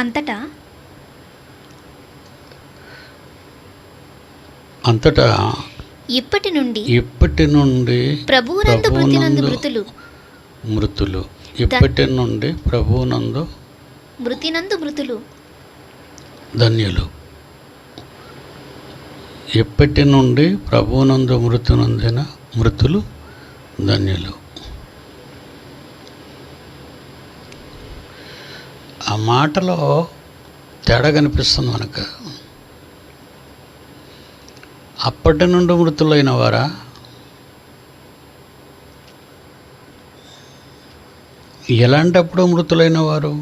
అంతటా అంతటా ఇప్పటి నుండి ప్రభువునందు మృతులు ఇప్పటి నుండి ప్రభువునందు మృతులు ధన్యులు. ఎప్పటి నుండి ప్రభువునందు మృతి నొందిన మృతులు ధన్యులు. ఆ మాటలో తేడా కనిపిస్తుంది మనకు. అప్పటి నుండి మృతులైన వారా, ఎలాంటప్పుడు మృతులైన వారు?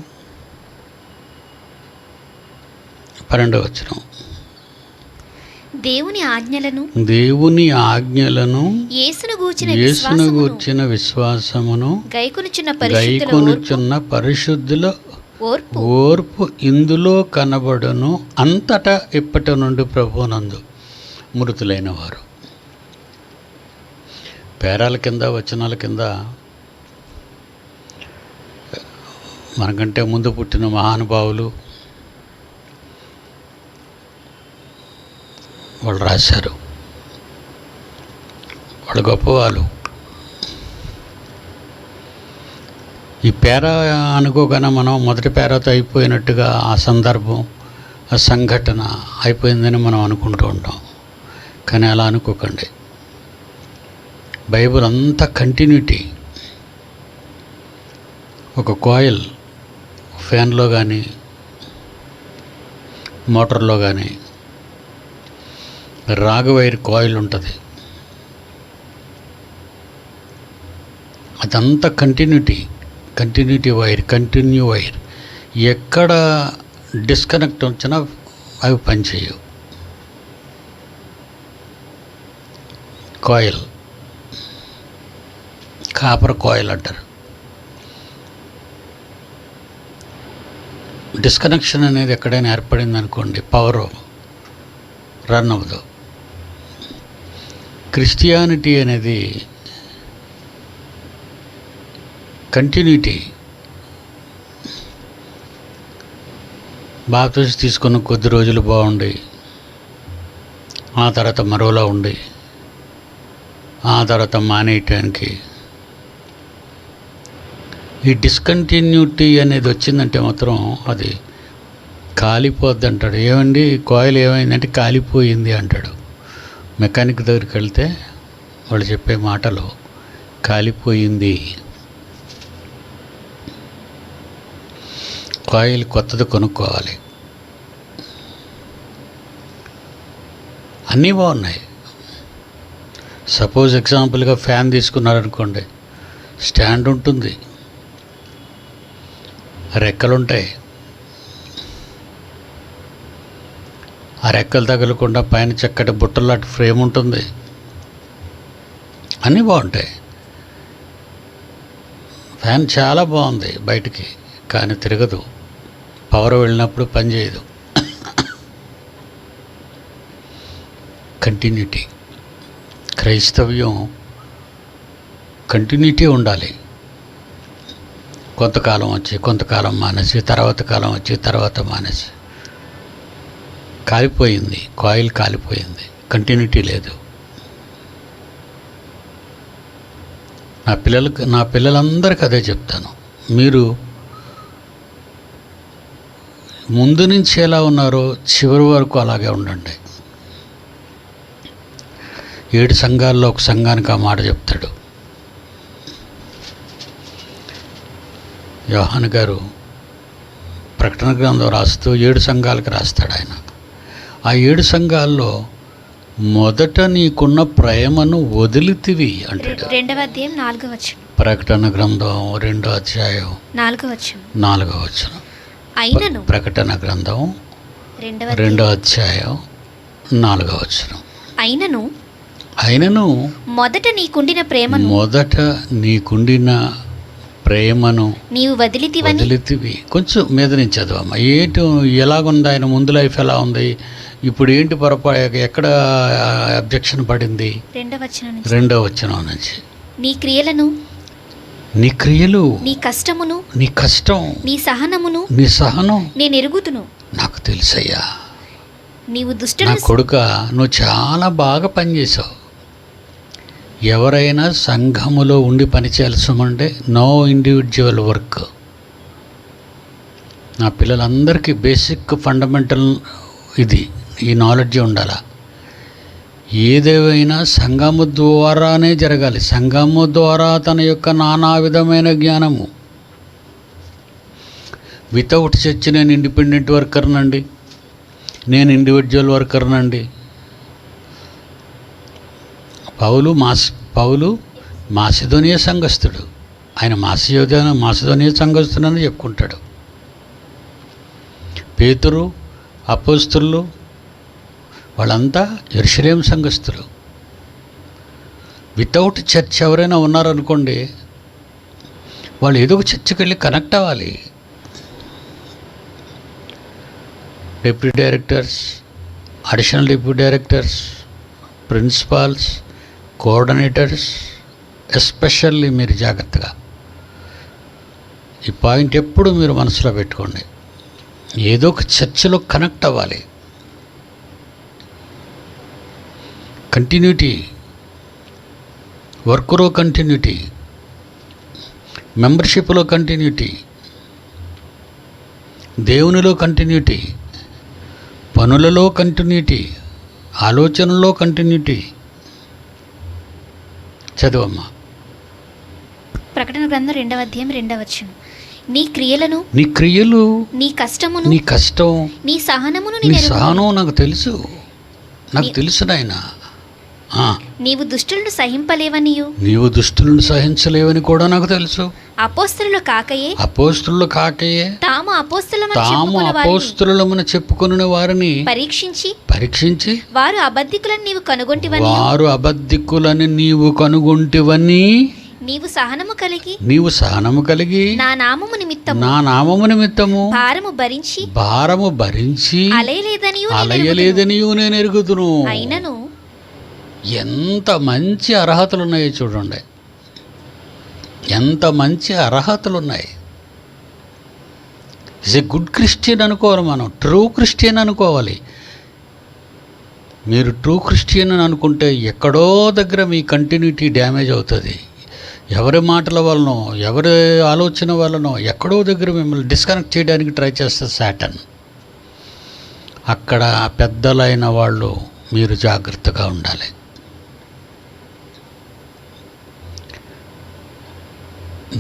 12వ వచనం, దేవుని ఆజ్ఞలను యేసును గూర్చిన విశ్వాసమును గైకొనుచున్న పరిశుద్ధుల ఓర్పు ఇందులో కనబడును. అంతటా ఇప్పటి నుండి ప్రభువునందు మృతులైన వారు. పేరాల కింద వచనాల కింద మనకంటే ముందు పుట్టిన మహానుభావులు వాళ్ళు రాశారు. వాళ్ళు గొప్పవాళ్ళు. ఈ పేరా అనుకోగానే మనం మొదటి పేరాతో అయిపోయినట్టుగా ఆ సందర్భం, ఆ సంఘటన అయిపోయిందని మనం అనుకుంటూ ఉంటాం. కానీ అలా అనుకోకండి. బైబిల్ అంతా కంటిన్యూటీ. ఒక కాయిల్ ఫ్యాన్లో కానీ మోటార్లో కానీ రాగవైర్ కాయిల్ ఉంటుంది. అదంతా కంటిన్యూటీ వైర్, కంటిన్యూ వైర్. ఎక్కడ డిస్కనెక్ట్ వచ్చినా అవి పనిచేయవు. కాయిల్, కాపర్ కాయిల్ అంటారు. డిస్కనెక్షన్ అనేది ఎక్కడైనా ఏర్పడింది అనుకోండి, పవర్ రన్ అవ్వదు. క్రిస్టియానిటీ అనేది కంటిన్యూటీ. బాప్తిసం తీసుకున్న కొద్ది రోజులు బాగుండి, ఆ తర్వాత మరోలా ఉండి, ఆ తర్వాత మానేయటానికి ఈ డిస్కంటిన్యూటీ అనేది వచ్చిందంటే మాత్రం అది కాలిపోద్ది అంటాడు. ఏమండి కాయిల్ ఏమైందంటే కాలిపోయింది అంటాడు. మెకానిక్ దగ్గరికి వెళ్తే వాళ్ళు చెప్పే మాటలు కాలిపోయింది. కాయిల్ కొత్తది కొనుక్కోవాలి. అన్నీ బాగున్నాయి. సపోజ్ ఎగ్జాంపుల్గా ఫ్యాన్ తీసుకున్నారనుకోండి, స్టాండ్ ఉంటుంది, రెక్కలుంటాయి. ఆ రెక్కలు తగలకుండా పైన చక్కటి బుట్టలాంటి ఫ్రేమ్ ఉంటుంది. అన్నీ బాగుంటాయి. ఫ్యాన్ చాలా బాగుంది బయటికి, కానీ తిరగదు. పవర్ వెళ్ళినప్పుడు పనిచేయదు. కంటిన్యూటీ. క్రైస్తవ్యం కంటిన్యూటీ ఉండాలి. కొంతకాలం వచ్చి కొంతకాలం మానేసి, తర్వాత కాలం వచ్చి తర్వాత మానేసి. కాలిపోయింది, కాయిల్ కాలిపోయింది, కంటిన్యూటీ లేదు. నా పిల్లలందరికీ అదే చెప్తాను. మీరు ముందు నుంచి ఎలా ఉన్నారో చివరి వరకు అలాగే ఉండండి. 7 సంఘాల్లో ఒక సంఘానికి ఆ మాట చెప్తాడు యోహాను గారు. ప్రకటన గ్రంథం రాస్తూ 7 సంఘాలకు రాస్తాడు ఆయన. ఆ 7 సంఘాల్లో మొదట నీకున్న ప్రేమను వదిలితివి అంటాడు. 2వ అధ్యాయం 4వ వచనం. ప్రకటన గ్రంథం 2వ అధ్యాయం 4వ వచనం. అయినను ప్రకటన గ్రంథం 2వ అధ్యాయం 4వ వచనం. అయినను మొదట నీకుండిన ప్రేమను నీవు వదిలితివి. కొంచెం మీద నుంచి చదవమ్మా. ఎలాగుంది ఆయన ముందు లైఫ్ ఎలా ఉంది, ఇప్పుడు ఏంటి పొరపాటు, ఎక్కడ అబ్జెక్షన్ పడింది? 2వ వచనం నుంచి. నీ క్రియలను నీ క్రియలు, నీ కష్టమును, నీ కష్టం, నీ సహనమును నీ సహనం నేను ఎరుగుతును. నాకు తెలుసయ్యా. నీవు నా దుష్టులను కొడుక, నువ్వు చాలా బాగా పనిచేసావు. ఎవరైనా సంఘములో ఉండి పనిచేయాల్సిందంటే నో ఇండివిజువల్ వర్క్. నా పిల్లలందరికీ బేసిక్ ఫండమెంటల్ ఇది, ఈ నాలెడ్జ్ ఉండాలి. ఏదేమైనా సంఘము ద్వారానే జరగాలి. సంఘము ద్వారా తన యొక్క నానా విధమైన జ్ఞానము. వితౌట్ చర్చ్ నేను ఇండిపెండెంట్ వర్కర్నండి, నేను ఇండివిజువల్ వర్కర్నండి. పౌలు మాసిదోనియ సంఘస్థుడు. ఆయన మాసిదోనియ సంఘస్థుడని చెప్పుకుంటాడు. పేతురు, అపోస్తలులు వాళ్ళంతా యెరూషలేము సంఘస్థులు. వితౌట్ చర్చ్ ఎవరైనా ఉన్నారనుకోండి, వాళ్ళు ఏదో ఒక చర్చికి వెళ్ళి కనెక్ట్ అవ్వాలి. Deputy directors, additional deputy directors, principals, coordinators, especially మీరు జాగ్రత్తగా ఈ పాయింట్ ఎప్పుడు మీరు మనసులో పెట్టుకోండి. ఏదో ఒక చర్చిలో కనెక్ట్ అవ్వాలి. కంటిన్యూటీ, వర్క్లో కంటిన్యూటీ, మెంబర్షిప్లో కంటిన్యూటీ, దేవునిలో కంటిన్యూటీ, పనులలో కంటిన్యూటీ, ఆలోచనలో కంటిన్యూటీ. చదువమ్మా. ప్రకటన గ్రంథం 2వ అధ్యాయం 2వ వచనం. నీ క్రియలను, నీ కష్టమును, నీ కష్టం, నీ సహనమును నీ సహనం నాకు తెలుసు నాయన. నీవు దుష్టులను సహింపలేవనియు, నీవు దుష్టులను సహించలేవని కూడా నాకు తెలుసు. అపోస్తలులు కాకయే తాము అపోస్తలులమని చెప్పుకొనిన వారిని పరీక్షించి వారు అబద్ధికులని నీవు కనుగొంటివని నీవు సహనము కలిగి నా నామము నిమిత్తము భారము భరించి అలయలేదనియు నేను ఎరుగుదును. అయినను ఎంత మంచి అర్హతలు ఉన్నాయో చూడండి, ఎంత మంచి అర్హతలు ఉన్నాయి. ఈజ్ ఏ గుడ్ క్రిస్టియన్ అనుకోవాలి, మనం ట్రూ క్రిస్టియన్ అనుకోవాలి. మీరు ట్రూ క్రిస్టియన్ అని అనుకుంటే ఎక్కడో దగ్గర మీ కంటిన్యూటీ డ్యామేజ్ అవుతుంది. ఎవరి మాటల వలనో, ఎవరి ఆలోచన వలనో ఎక్కడో దగ్గర మిమ్మల్ని డిస్కనెక్ట్ చేయడానికి ట్రై చేస్తారు సాటన్. అక్కడ పెద్దలైన వాళ్ళు మీరు జాగ్రత్తగా ఉండాలి.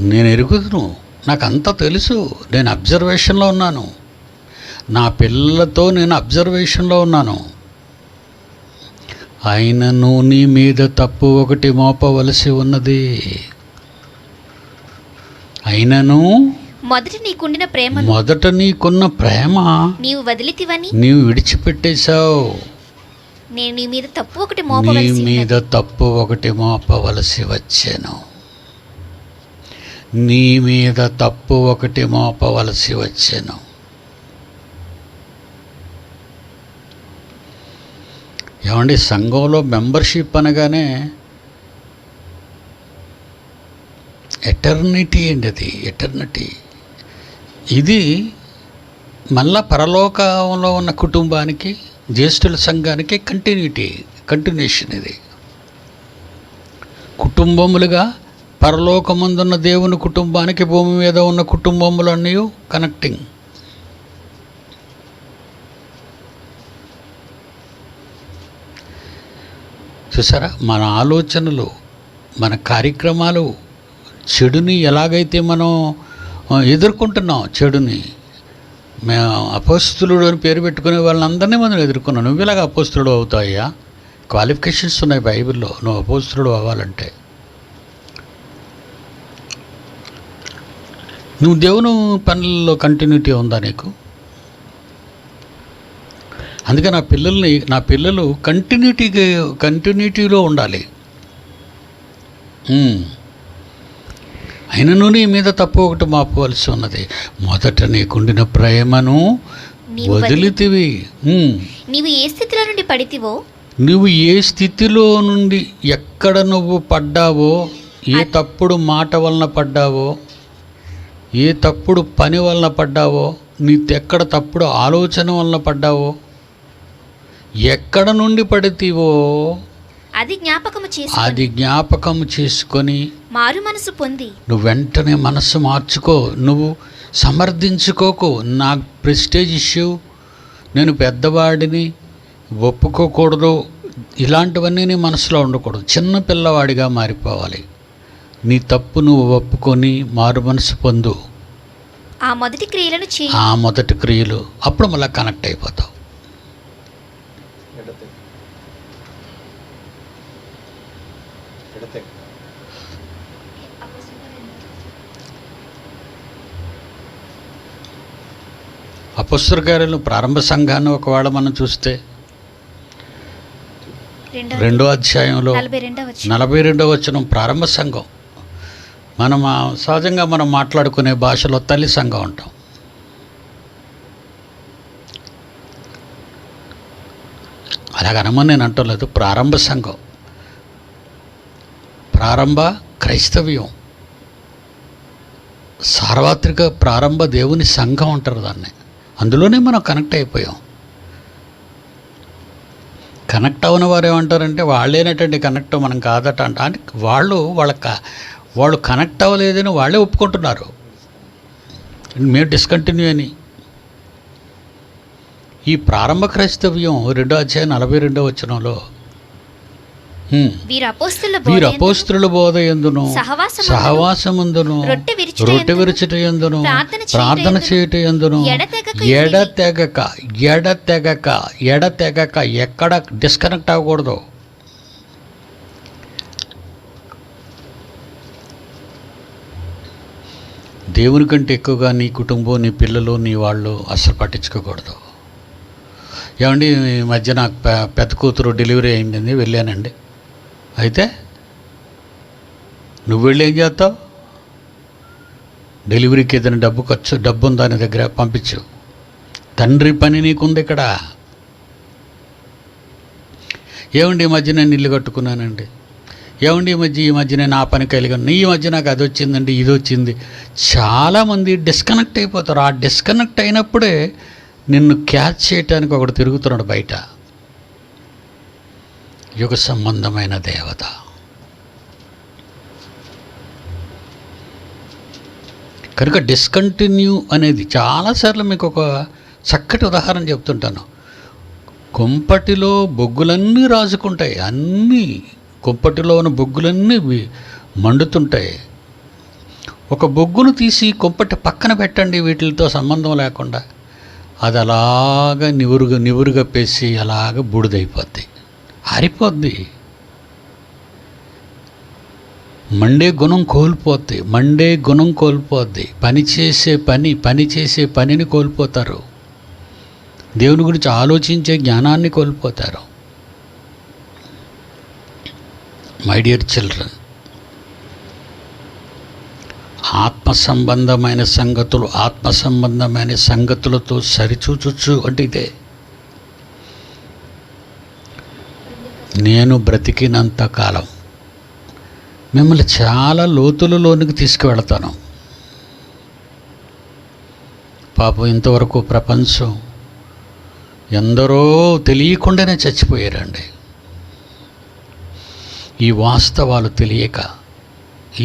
నేను ఎరుగుదును, నాకు అంతా తెలుసు, నేను అబ్జర్వేషన్లో ఉన్నాను. నా పిల్లలతో నేను అబ్జర్వేషన్లో ఉన్నాను. అయినను నీ మీద తప్పు ఒకటి మోపవలసి ఉన్నది. అయినను మొదట నీకున్న ప్రేమ నీవు విడిచిపెట్టేశావు. నీ మీద తప్పు ఒకటి మోపవలసి వచ్చాను. నీ మీద తప్పు ఒకటి మోపవలసి వచ్చాను. ఏమండి, సంఘంలో మెంబర్షిప్ అనగానే ఎటర్నిటీ అండి, అది ఎటర్నిటీ. ఇది మళ్ళా పరలోకంలో ఉన్న కుటుంబానికి, జ్యేష్ఠుల సంఘానికి కంటిన్యూషన్. ఇది కుటుంబములుగా పరలోకమందున్న దేవుని కుటుంబానికి భూమి మీద ఉన్న కుటుంబములన్నీ కనెక్టింగ్. చూసారా, మన ఆలోచనలు, మన కార్యక్రమాలు, చెడుని ఎలాగైతే మనం ఎదుర్కొంటున్నాం, చెడుని మేము అపోస్తులుడు అని పేరు పెట్టుకునే వాళ్ళందరినీ మనం ఎదుర్కొన్నాం. నువ్వు ఇలాగ అపోస్తులుడు అవుతాయా? క్వాలిఫికేషన్స్ ఉన్నాయి బైబిల్లో నువ్వు అపోస్తులుడు అవ్వాలంటే. నువ్వు దేవుని పనుల్లో కంటిన్యూటీ ఉందా నీకు? అందుకే నా పిల్లలు కంటిన్యూటీలో ఉండాలి. అయినను నీ మీద తప్పు ఒకటి మాపవలసి ఉన్నది. మొదట నీకుండిన ప్రేమను వదిలితివి. నీవు ఏ స్థితిలో నుండి పడితివో, నువ్వు ఏ స్థితిలో నుండి ఎక్కడ నువ్వు పడ్డావో ఏ తప్పుడు మాట వలన పడ్డావో, ఏ తప్పుడు పని వలన పడ్డావో, ఎక్కడ తప్పుడు ఆలోచన వలన పడ్డావో, ఎక్కడ నుండి పడితీవో అది జ్ఞాపకము చేసుకొని మారు మనసు పొంది నువ్వు వెంటనే మనస్సు మార్చుకో. నువ్వు సమర్థించుకోకు. నాకు ప్రెస్టేజ్ ఇష్యూ, నేను పెద్దవాడిని, ఒప్పుకోకూడదు, ఇలాంటివన్నీ నీ మనసులో ఉండకూడదు. చిన్న పిల్లవాడిగా మారిపోవాలి. నీ తప్పు నువ్వు ఒప్పుకొని మారు మనసు పొందు. ఆ మొదటి క్రియలు అప్పుడు మళ్ళీ కనెక్ట్ అయిపోతావు. అపొస్తలుల కార్యాలు ప్రారంభ సంఘాన్ని ఒకవేళ మనం చూస్తే 2వ అధ్యాయంలో 42వ వచనం ప్రారంభ సంఘం. మనం సహజంగా మనం మాట్లాడుకునే భాషలో తల్లి సంఘం అంటాం. అలాగనమని నేను అంటలేదు. ప్రారంభ సంఘం, ప్రారంభ క్రైస్తవ్యం, సార్వత్రిక ప్రారంభ దేవుని సంఘం అంటారు దాన్ని. అందులోనే మనం కనెక్ట్ అయిపోయాం. కనెక్ట్ అవని వారు ఏమంటారంటే వాళ్ళేనటండి కనెక్ట్, మనం కాదట అంట. అంటే వాళ్ళు కనెక్ట్ అవ్వలేదని వాళ్ళే ఒప్పుకుంటున్నారు. మేము డిస్కంటిన్యూ అని. ఈ ప్రారంభ క్రైస్తవ్యం 2వ అధ్యాయం 42వ వచనంలో వీరు అపోస్తలుల బోధ యందును సహవాసమందును రొట్టె విరుచుట యందును ప్రార్థన చేయుట యందును ఎడతెగక ఎక్కడ డిస్కనెక్ట్ అవ్వకూడదు. దేవుని కంటే ఎక్కువగా నీ కుటుంబం, నీ పిల్లలు, నీ వాళ్ళు అస్సలు పట్టించుకోకూడదు. ఏమండి, ఈ మధ్య నాకు పెద్ద కూతురు డెలివరీ అయింది, వెళ్ళానండి. అయితే నువ్వు వెళ్ళి ఏం చేస్తావు? డెలివరీకి ఏదైనా డబ్బు ఉందా నీ దగ్గర, పంపించు. తండ్రి పని నీకుంది ఇక్కడ. ఏమండి ఈ మధ్య నేను ఇల్లు కట్టుకున్నానండి, ఏమండి ఈ మధ్య నేను ఆ పని కలిగాను, ఈ మధ్య నాకు అది వచ్చిందండి, ఇది వచ్చింది. చాలామంది డిస్కనెక్ట్ అయిపోతారు. ఆ డిస్కనెక్ట్ అయినప్పుడే నిన్ను క్యాచ్ చేయటానికి ఒకడు తిరుగుతున్నాడు బయట. యుగ సంబంధమైన దేవత. కనుక డిస్కంటిన్యూ అనేది చాలాసార్లు మీకు ఒక చక్కటి ఉదాహరణ చెప్తుంటాను. కుంపటిలో బొగ్గులన్నీ రాజుకుంటాయి, అన్నీ కుంపటిలో ఉన్న బొగ్గులన్నీ మండుతుంటాయి. ఒక బొగ్గును తీసి కుంపటి పక్కన పెట్టండి, వీటితో సంబంధం లేకుండా, అది అలాగ నివురుగా పేసి అలాగ బూడిదైపోద్ది, ఆరిపోద్ది, మండే గుణం కోల్పోద్ది. పని చేసే పనిని కోల్పోతారు. దేవుని గురించి ఆలోచించే జ్ఞానాన్ని కోల్పోతారు. మై డియర్ చిల్డ్రన్, ఆత్మ సంబంధమైన సంగతులతో సరిచూచు అంటే ఇదే. నేను బ్రతికినంత కాలం మిమ్మల్ని చాలా లోతులలోనికి తీసుకువెళతాను. పాపం ఇంతవరకు ప్రపంచం ఎందరో తెలియకుండానే చచ్చిపోయారండి. ఈ వాస్తవాలు తెలియక,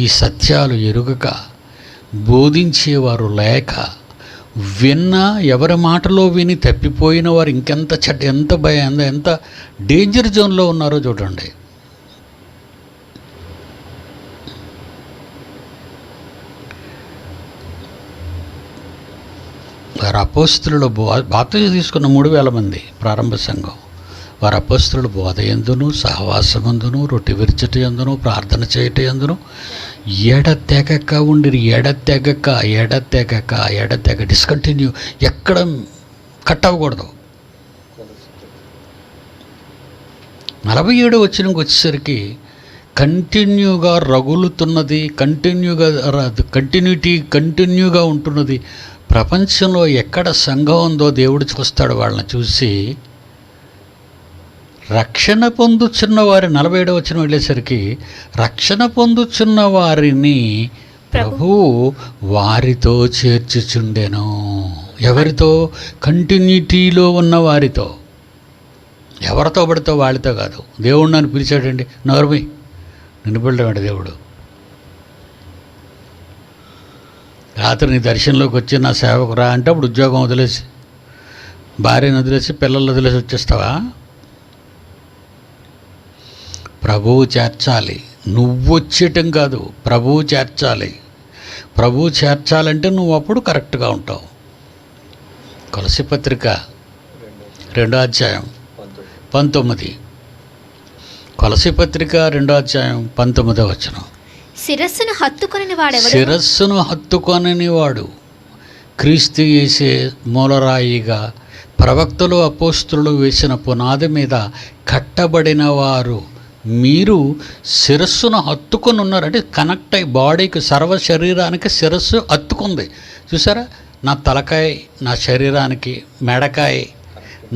ఈ సత్యాలు ఎరుగక, బోధించేవారు లేక, ఎవరి మాటలో విని తప్పిపోయిన వారు ఎంత డేంజర్ జోన్లో ఉన్నారో చూడండి. వారు అపోస్తలుల బాప్తిజం తీసుకున్న 3000 మంది ప్రారంభ సంఘం. వారు అపోస్తలుల బోధ యందును సహవాసమందును రొట్టె విరుచుట యందును ప్రార్థన చేయుట యందును ఎడతెగక ఉండిరి. ఎడతెగక డిస్కంటిన్యూ, ఎక్కడ కట్ అవ్వకూడదు. 47 వచనంకి వచ్చేసరికి కంటిన్యూగా రగులుతున్నది, కంటిన్యూగా ఉంటున్నది. ప్రపంచంలో ఎక్కడ సంఘం ఉందో దేవుడు చూస్తాడు. వాళ్ళని చూసి రక్షణ పొందుచున్న వారి 47వ వచనం వెళ్ళేసరికి రక్షణ పొందుచున్న వారిని ప్రభువు వారితో చేర్చుచుండెను. ఎవరితో? కంటిన్యూటీలో ఉన్న వారితో. ఎవరితో పడితో వాళ్ళతో కాదు. దేవుడు నన్ను పిలిచాడండి, నోర్మి నిన్ను పిలవాడు దేవుడు. రాత్రి నీ దర్శనంలోకి వచ్చి నా సేవకు రా అంటే అప్పుడు ఉద్యోగం వదిలేసి, భార్యను వదిలేసి, పిల్లలు వదిలేసి వచ్చేస్తావా? ప్రభువు చేర్చాలి, నువ్వు వచ్చేయటం కాదు, ప్రభువు చేర్చాలి. ప్రభువు చేర్చాలంటే నువ్వు అప్పుడు కరెక్ట్గా ఉంటావు. కొలసీ పత్రిక 2వ అధ్యాయం 19. కొలసీ పత్రిక 2వ అధ్యాయం 19వ వచనం. శిరస్సును హత్తుకొనని వాడెవడు? శిరస్సును హత్తుకొనని వాడు. క్రీస్తు యేసే మూలరాయిగా ప్రవక్తలు అపోస్తులు వేసిన పునాది మీద కట్టబడిన వారు మీరు శిరస్సును హత్తుకొని ఉన్నారు. అంటే కనెక్ట్ అయ్యి బాడీకి, సర్వ శరీరానికి శిరస్సు హత్తుకుంది. చూసారా? నా తలకాయ నా శరీరానికి మెడకాయ,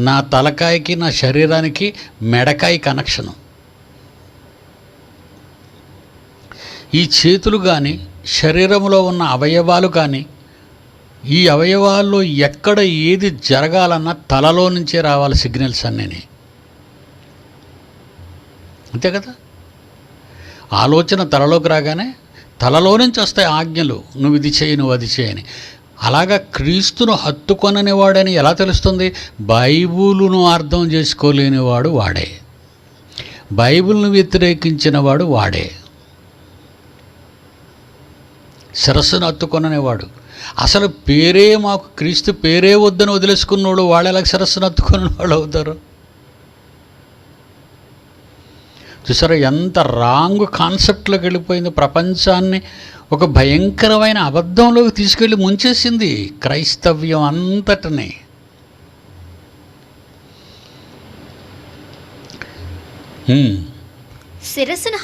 నా తలకాయకి నా శరీరానికి మెడకాయ కనెక్షను. ఈ చేతులు కానీ, శరీరంలో ఉన్న అవయవాలు కానీ, ఈ అవయవాల్లో ఎక్కడ ఏది జరగాలన్నా తలలో నుంచే రావాలి సిగ్నల్స్ అన్నీ. అంతే కదా? ఆలోచన తలలోకి రాగానే తలలో నుంచి వస్తాయి ఆజ్ఞలు, నువ్వు ఇది చేయి, నువ్వు అది చేయని. అలాగా క్రీస్తును హత్తుకొనని వాడని ఎలా తెలుస్తుంది? బైబిలును అర్థం చేసుకోలేని వాడు వాడే, బైబిల్ను వ్యతిరేకించిన వాడు వాడే. శిరస్సును హత్తుకొననేవాడు. అసలు పేరే మాకు క్రీస్తు పేరే వద్దని వదిలేసుకున్నాడు వాళ్ళు ఎలా శిరస్సును హత్తుకున్న వాళ్ళు అవుతారు? చూసారా ఎంత రాంగ్ కాన్సెప్ట్లోకి వెళ్ళిపోయింది. ప్రపంచాన్ని ఒక భయంకరమైన అబద్ధంలోకి తీసుకెళ్ళి ముంచేసింది క్రైస్తవ్యం అంతటిని. శిరస్సును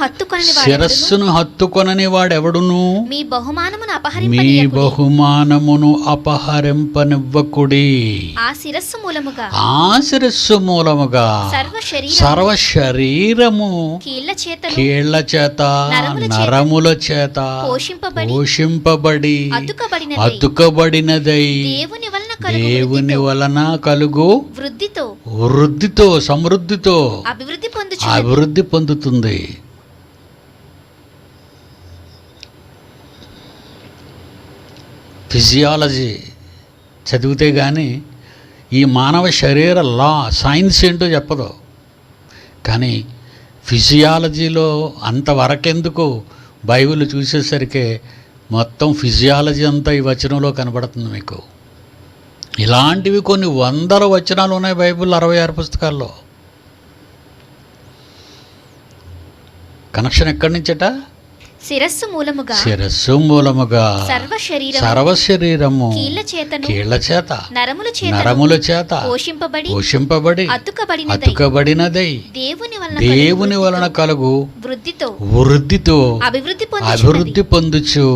హత్తుకొనని వాడెవడును మీ బహుమానమును అపహరింపనివ్వకుడి. ఆ శిరస్సు మూలముగా సర్వ శరీరము కీళ్ల చేత నరముల చేత పోషింపబడి అతుకబడినదై దేవుని వలన కలుగు వృద్ధితో సమృద్ధితో అభివృద్ధి పొందుతుంది. ఫిజియాలజీ చదివితే కానీ ఈ మానవ శరీర లా సైన్స్ ఏంటో చెప్పదు. కానీ ఫిజియాలజీలో అంతవరకెందుకు, బైబిల్ చూసేసరికి మొత్తం ఫిజియాలజీ అంతా ఈ వచనంలో కనబడుతుంది మీకు. ఇలాంటివి కొన్ని వందల వచనాలు ఉన్నాయి బైబిల్ 66 పుస్తకాల్లో. కనెక్షన్ ఎక్కడి నుంచట? శిరస్సు మూలముగా సర్వ శరీరము కీళ్ల చేత నరముల చేత పోషింపబడి అతుకబడినదై దేవుని వలన కలుగు వృద్ధితో అభివృద్ధి పొందుచు.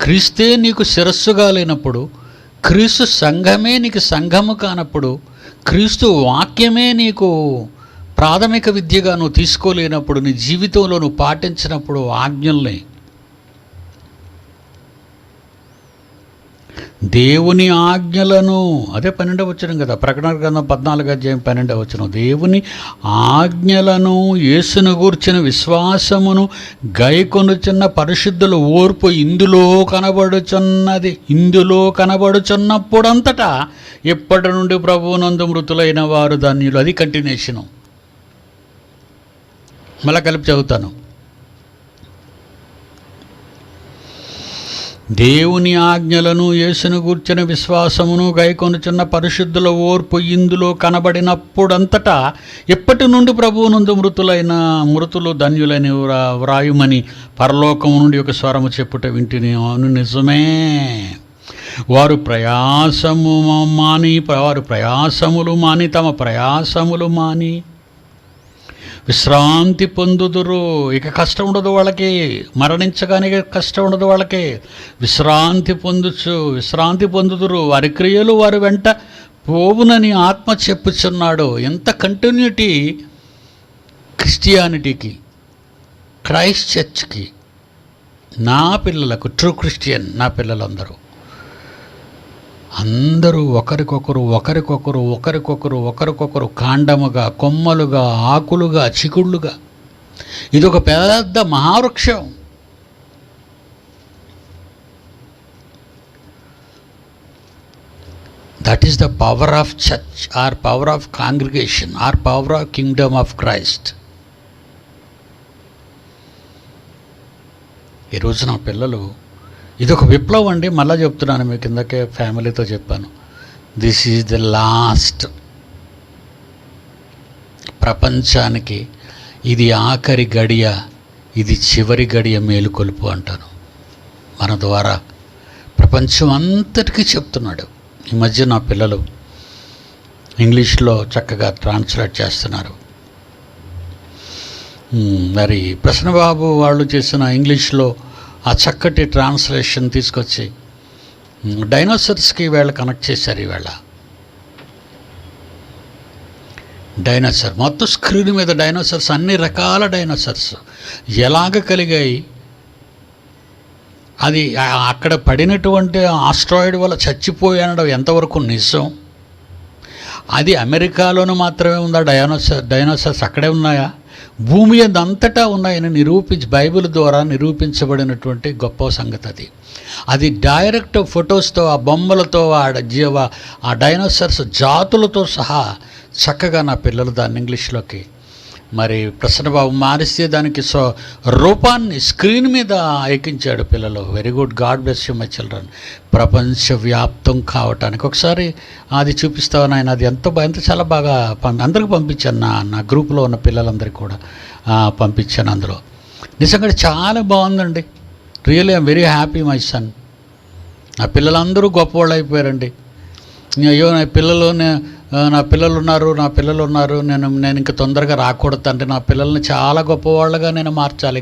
క్రీస్తే నీకు శిరస్సుగా లేనప్పుడు, క్రీస్తు సంఘమే నీకు సంఘము కానప్పుడు, క్రీస్తు వాక్యమే నీకు ప్రాథమిక విద్యగా నువ్వు తీసుకోలేనప్పుడు, నీ జీవితంలో నువ్వు పాటించినప్పుడు ఆజ్ఞల్ని, దేవుని ఆజ్ఞలను, అదే 12వ వచనం కదా, ప్రకటన గ్రంథం 14వ అధ్యాయం 12వ వచనం. దేవుని ఆజ్ఞలను యేసును గూర్చిన విశ్వాసమును గైకొనుచున్న పరిశుద్ధుల ఓర్పు ఇందులో కనబడుచున్నప్పుడంతటా ఎప్పటి నుండి ప్రభువునందు మృతులైన వారు ధన్యులు. అది కంటిన్యూషను. మళ్ళా కలిపి చదువుతాను. దేవుని ఆజ్ఞలను యేసును గూర్చిన విశ్వాసమును గైకొనుచున్న పరిశుద్ధుల ఓర్పు ఇందులో కనబడినప్పుడంతటా ఎప్పటి నుండి ప్రభువునందు మృతులు ధన్యులని వ్రాయుమని పరలోకము నుండి ఒక స్వరము చెప్పుట వింటిని. అవును, నిజమే. వారు ప్రయాసములు మాని తమ ప్రయాసములు మాని విశ్రాంతి పొందుదురు. ఇక కష్టం ఉండదు వాళ్ళకి, మరణించగానే కష్టం ఉండదు వాళ్ళకి. విశ్రాంతి పొందుదురు. వారి క్రియలు వారి వెంట పోవునని ఆత్మ చెప్పుచున్నాడు. ఎంత కంటిన్యూటీ క్రిస్టియానిటీకి, క్రైస్ట్ చర్చ్కి, నా పిల్లలకు, ట్రూ క్రిస్టియన్ నా పిల్లలందరూ ఒకరికొకరు కాండముగా, కొమ్మలుగా, ఆకులుగా, చిగుళ్ళుగా. ఇదొక పెద్ద మహావృక్షం. That is the power of church, or power of congregation, or power of kingdom of Christ. ఈరోజు నా పిల్లలు, ఇదొక విప్లవం అండి. మళ్ళీ చెప్తున్నాను, మీకు కిందకే ఫ్యామిలీతో చెప్పాను. This is the last. ప్రపంచానికి ఇది ఆఖరి గడియ, ఇది చివరి గడియ మేలుకొలుపు అంటాను. మన ద్వారా ప్రపంచం అంతటికీ చెప్తున్నాడు. ఈ మధ్య నా పిల్లలు ఇంగ్లీష్లో చక్కగా ట్రాన్స్లేట్ చేస్తున్నారు. మరి ప్రసన్నబాబు వాళ్ళు చేసిన ఇంగ్లీష్లో ఆ చక్కటి ట్రాన్స్లేషన్ తీసుకొచ్చి డైనోసార్స్కి వీళ్ళు కనెక్ట్ చేశారు. ఈవేళ డైనోసార్ మొత్తం స్క్రీన్ మీద డైనోసార్స్, అన్ని రకాల డైనోసార్స్ ఎలాగ కలిగాయి, అది అక్కడ పడినటువంటి ఆస్ట్రాయిడ్ వల్ల చచ్చిపోయానడం ఎంతవరకు నిజం, అది అమెరికాలోనూ మాత్రమే ఉందా డైనోసార్స్ అక్కడే ఉన్నాయా, భూమి అంతటా ఉన్నాయని బైబిల్ ద్వారా నిరూపించబడినటువంటి గొప్ప సంగతి అది. అది డైరెక్ట్ ఫొటోస్తో, ఆ బొమ్మలతో, ఆ డైనోసార్స్ జాతులతో సహా చక్కగా నా పిల్లలు దాన్ని ఇంగ్లీష్లోకి మరి ప్రసన్నబాబు మారిస్తే దానికి రూపాన్ని స్క్రీన్ మీద ఎక్కించాడు పిల్లలు. Very good, God bless you my children. ప్రపంచవ్యాప్తం కావటానికి ఒకసారి అది చూపిస్తాను ఆయన. అది ఎంత చాలా బాగా అందరికి పంపించాను, నా గ్రూప్లో ఉన్న పిల్లలందరికీ కూడా పంపించాను. అందులో నిజంగా చాలా బాగుందండి. Really I'm very happy my son. నా పిల్లలందరూ గొప్పవాళ్ళు అయిపోయారండి. అయ్యో నా పిల్లలు ఉన్నారు, నేను ఇంకా తొందరగా రాకూడదు అంటే నా పిల్లల్ని చాలా గొప్పవాళ్ళగా నేను మార్చాలి.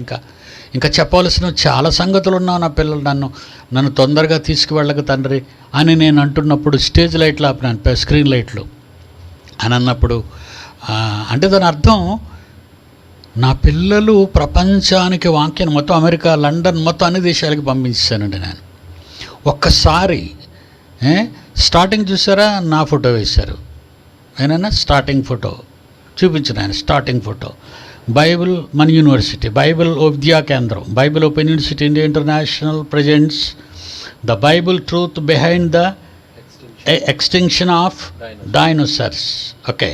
ఇంకా చెప్పవలసిన చాలా సంగతులు ఉన్నావు. నా పిల్లలు నన్ను తొందరగా తీసుకువెళ్ళక తండ్రి అని నేను అంటున్నప్పుడు స్టేజ్ లైట్లు ఆపినాను, స్క్రీన్ లైట్లు అని అన్నప్పుడు అంటే దాని అర్థం నా పిల్లలు ప్రపంచానికి వాక్యాన్ని మొత్తం అమెరికా, లండన్ మొత్తం అన్ని దేశాలకి పంపించానండి నేను. ఒక్కసారి స్టార్టింగ్ చూసారా, నా ఫోటో వేశారు. ఏనైనా స్టార్టింగ్ ఫోటో చూపించిన ఆయన, స్టార్టింగ్ ఫోటో బైబిల్ మన యూనివర్సిటీ, బైబిల్ విద్యా కేంద్రం, Bible open university India international presents the Bible truth behind the extinction of dinosaurs. Okay,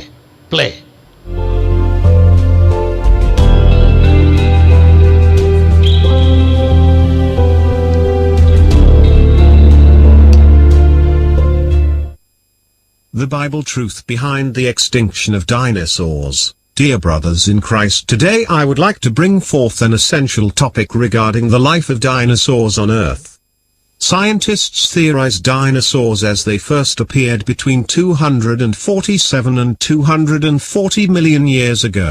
play. The Bible truth behind the extinction of dinosaurs. Dear brothers in Christ, today I would like to bring forth an essential topic regarding the life of dinosaurs on Earth. Scientists theorize dinosaurs as they first appeared between 247 and 240 million years ago.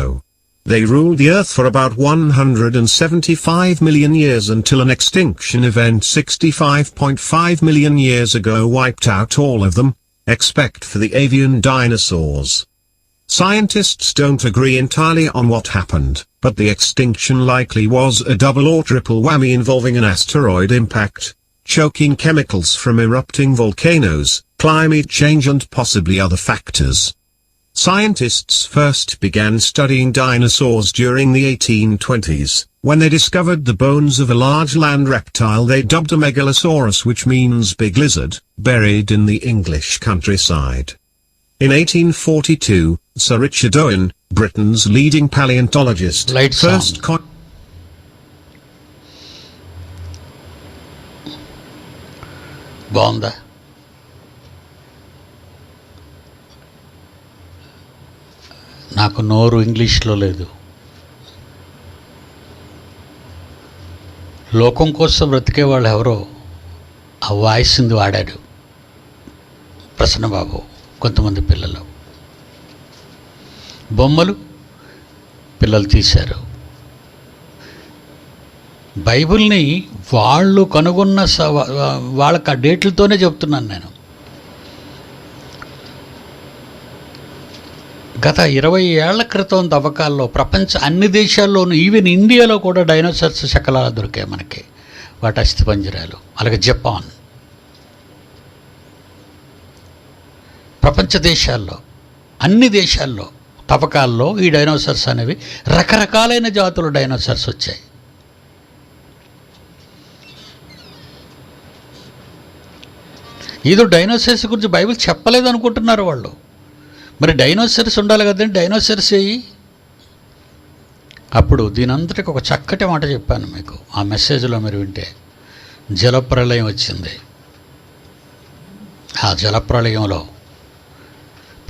They ruled the Earth for about 175 million years until an extinction event 65.5 million years ago wiped out all of them, except for the avian dinosaurs. Scientists don't agree entirely on what happened, but the extinction likely was a double or triple whammy involving an asteroid impact, choking chemicals from erupting volcanoes, climate change and possibly other factors. Scientists first began studying dinosaurs during the 1820s, when they discovered the bones of a large land reptile they dubbed a megalosaurus, which means big lizard, buried in the English countryside. In 1842, Sir Richard Owen, Britain's leading paleontologist, first బాగుందా? నాకు నోరు ఇంగ్లీష్లో లేదు. లోకం కోసం బ్రతికే వాళ్ళు ఎవరో ఆ వాయిస్ని వాడాడు ప్రసన్నబాబు. కొంతమంది పిల్లలు బొమ్మలు, పిల్లలు తీశారు. బైబిల్ని వాళ్ళు కనుగొన్న వాళ్ళకి ఆ డేట్లతోనే చెప్తున్నాను నేను. గత 20 ఏళ్ల క్రితం తవ్వకాల్లో అన్ని దేశాల్లోనూ, ఈవెన్ ఇండియాలో కూడా డైనోసార్స్ శకలాలు దొరికాయి మనకి, వాటి అస్థిపంజరాలు. అలాగే జపాన్, ప్రపంచ దేశాల్లో, అన్ని దేశాల్లో తవ్వకాల్లో ఈ డైనోసార్స్ అనేవి రకరకాలైన జాతుల డైనోసార్స్ వచ్చాయి. ఏదో డైనోసార్స్ గురించి బైబిల్ చెప్పలేదు అనుకుంటున్నారు వాళ్ళు. మరి డైనోసార్స్ ఉండాలి కదండి, డైనోసార్స్ అయ్యి. అప్పుడు దీనంతటికి ఒక చక్కటి మాట చెప్పాను మీకు, ఆ మెసేజ్లో మీరు వింటే. జలప్రళయం వచ్చింది. ఆ జలప్రళయంలో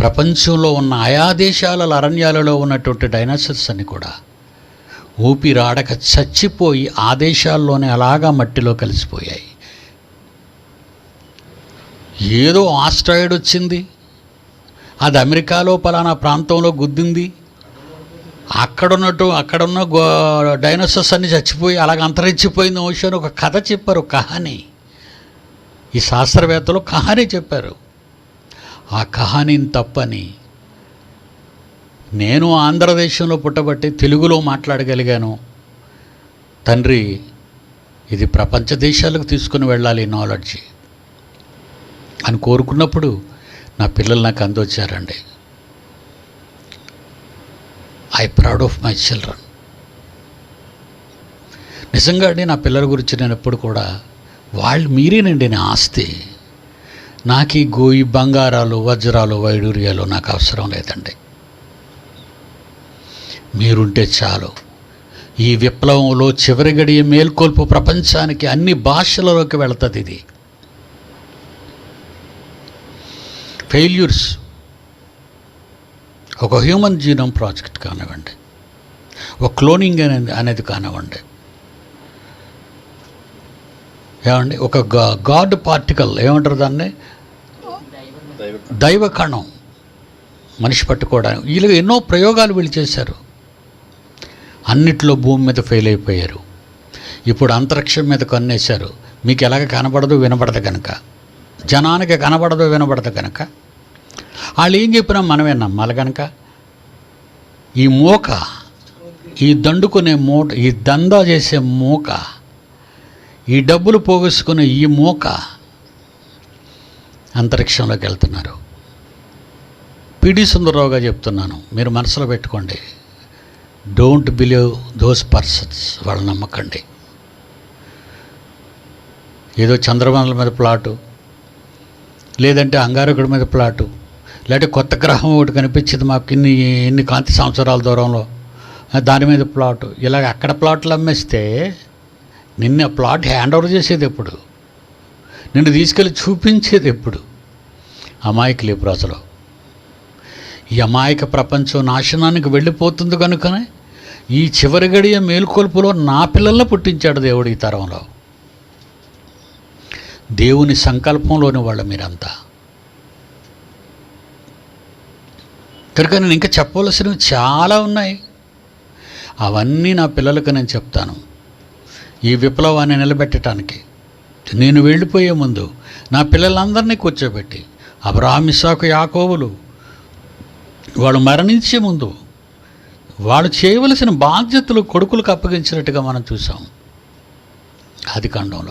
ప్రపంచంలో ఉన్న ఆయా దేశాల అరణ్యాలలో ఉన్నటువంటి డైనోసార్స్ అన్నీ కూడా ఊపిరాడక చచ్చిపోయి ఆ దేశాల్లోనే అలాగా మట్టిలో కలిసిపోయాయి. ఏదో ఆస్ట్రాయిడ్ వచ్చింది, అది అమెరికాలో పలానా ప్రాంతంలో గుద్దింది, అక్కడున్న డైనోసార్స్ అన్నీ చచ్చిపోయి అలాగ అంతరించిపోయింది ఓషన్. ఒక కథ చెప్పారు, కహానీ. ఈ శాస్త్రవేత్తలు కహానీ చెప్పారు. ఆ కహానీని తప్పని నేను ఆంధ్రదేశంలో పుట్టబట్టి తెలుగులో మాట్లాడగలిగాను. తండ్రి, ఇది ప్రపంచ దేశాలకు తీసుకుని వెళ్ళాలి నాలెడ్జి అని కోరుకున్నప్పుడు నా పిల్లలు నాకు అందొచ్చారండి. I proud of my children. నిజంగా అండి, నా పిల్లల గురించి నేను ఎప్పుడు కూడా, వాళ్ళు మీరేనండి నా ఆస్తి. నాకు ఈ బంగారాలు, వజ్రాలు, వైడూర్యాలు నాకు అవసరం లేదండి. మీరుంటే చాలు. ఈ విప్లవంలో చివరి గడియ మేల్కొల్పు ప్రపంచానికి అన్ని భాషలలోకి వెళుతుంది. ఇది ఫెయిల్యూర్స్, ఒక హ్యూమన్ జీనోమ్ ప్రాజెక్ట్ కానివ్వండి, ఒక క్లోనింగ్ అనేది కానివ్వండి, ఏమండి, ఒక గాడ్ పార్టికల్, ఏమంటారు దాన్ని, దైవ కణం మనిషి పట్టుకోవడానికి, వీళ్ళు ఎన్నో ప్రయోగాలు వీళ్ళు చేశారు. అన్నిట్లో భూమి మీద ఫెయిల్ అయిపోయారు. ఇప్పుడు అంతరిక్షం మీద కన్నేశారు. మీకు ఎలాగ కనబడదు వినబడదు కనుక, జనానికి కనబడదు వినబడదు కనుక వాళ్ళు ఏం చెప్పినా మనమే నమ్మాలి కనుక, ఈ మూక, ఈ దండుకునే మూట, ఈ దందా చేసే మూక, ఈ డబ్బులు పోగేసుకునే ఈ మూక అంతరిక్షంలోకి వెళ్తున్నారు. పిడి సుందరరావుగా చెప్తున్నాను, మీరు మనసులో పెట్టుకోండి. Don't believe those persons. వాళ్ళు నమ్మకండి. ఏదో చంద్రమండల మీద ప్లాటు, లేదంటే అంగారకుడి మీద ప్లాటు, లేదంటే కొత్త గ్రహం ఒకటి కనిపించింది మాకు ఇన్ని కాంతి సంవత్సరాల దూరంలో, దాని మీద ప్లాటు, ఇలాగ అక్కడ ప్లాట్లు అమ్మేస్తే నిన్న ప్లాట్ హ్యాండ్ ఓవర్ చేసేది ఎప్పుడు? నిన్ను తీసుకెళ్ళి చూపించేది ఎప్పుడు? అమాయకులు ఈ ప్రజలు. ఈ అమాయక ప్రపంచం నాశనానికి వెళ్ళిపోతుంది కనుకనే ఈ చివరి గడియ మేల్కొల్పులో నా పిల్లల్ని పుట్టించాడు దేవుడు ఈ తరంలో. దేవుని సంకల్పంలోని వాళ్ళు మీరంతా. కనుక నేను ఇంకా చెప్పవలసినవి చాలా ఉన్నాయి. అవన్నీ నా పిల్లలకు నేను చెప్తాను. ఈ విప్లవాన్ని నిలబెట్టడానికి నేను వెళ్ళిపోయే ముందు నా పిల్లలందరినీ కూర్చోబెట్టి, అబ్రహాము, ఇస్సాకు, యాకోబులు వాళ్ళు మరణించే ముందు వాళ్ళు చేయవలసిన బాధ్యతలు కొడుకులకు అప్పగించినట్టుగా మనం చూసాం. ఆదికాండం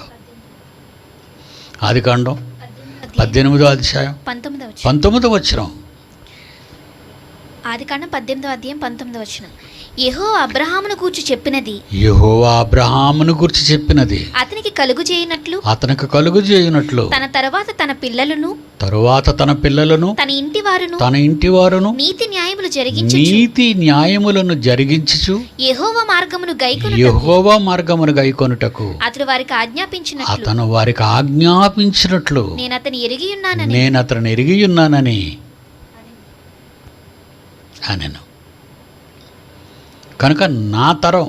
18వ అధ్యాయం 19వ వచనం. ఆదికాండం 18వ అధ్యాయం 19వ వచనం. యెహోవా అబ్రహామును గూర్చి చెప్పినది అతనికి కలుగు చేయునట్లు తన తరువాత తన పిల్లలను తన ఇంటి వారును నీతి న్యాయములను జరిగించుచు యెహోవా మార్గమును గైకొనుటకు అతను వారికి ఆజ్ఞాపించినట్లు నేను అతని ఎరిగి ఉన్నానని అనెను. కనుక నా తరం,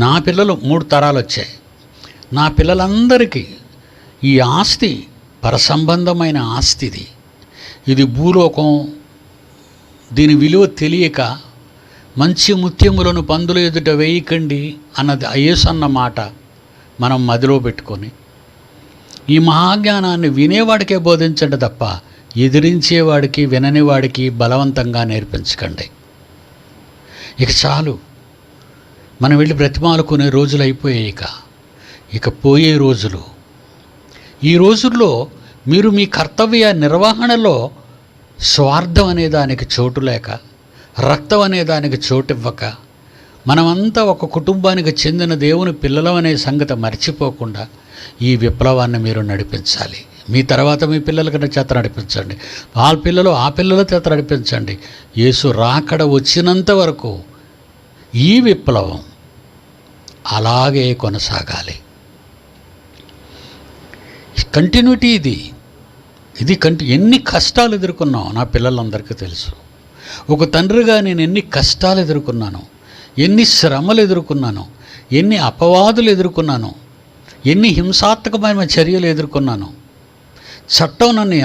నా పిల్లలు 3 తరాలు వచ్చాయి. నా పిల్లలందరికీ ఈ ఆస్తి పరసంబంధమైన ఆస్తిది. ఇది భూలోకం, దీని విలువ తెలియక మంచి ముత్యములను పందుల ఎదుట వేయకండి అన్నది యేసు అన్న మాట మనం మదిలో పెట్టుకొని ఈ మహాజ్ఞానాన్ని వినేవాడికే బోధించండి తప్ప ఎదిరించేవాడికి విననివాడికి బలవంతంగా నేర్పించకండి. ఇక చాలు, మనం వెళ్ళి బ్రతిమాలుకునే రోజులు అయిపోయాయి. ఇక పోయే రోజులు. ఈ రోజుల్లో మీరు మీ కర్తవ్య నిర్వహణలో స్వార్థం అనే దానికి చోటు లేక, రక్తం అనే దానికి చోటు ఇవ్వక, మనమంతా ఒక కుటుంబానికి చెందిన దేవుని పిల్లలం అనే సంగతి మర్చిపోకుండా ఈ విప్లవాన్ని మీరు నడిపించాలి. మీ తర్వాత మీ పిల్లలకి చేత నడిపించండి, వాళ్ళ పిల్లలు ఆ పిల్లల చేత నడిపించండి. యేసు రాకడ వచ్చినంత వరకు ఈ విప్లవం అలాగే కొనసాగాలి. కంటిన్యూటీ ఇది ఎన్ని కష్టాలు ఎదుర్కొన్నావు నా పిల్లలందరికీ తెలుసు. ఒక తండ్రిగా నేను ఎన్ని కష్టాలు ఎదుర్కొన్నాను, ఎన్ని శ్రమలు ఎదుర్కొన్నాను, ఎన్ని అపవాదులు ఎదుర్కొన్నాను, ఎన్ని హింసాత్మకమైన చర్యలు ఎదుర్కొన్నాను. చట్టం నన్ను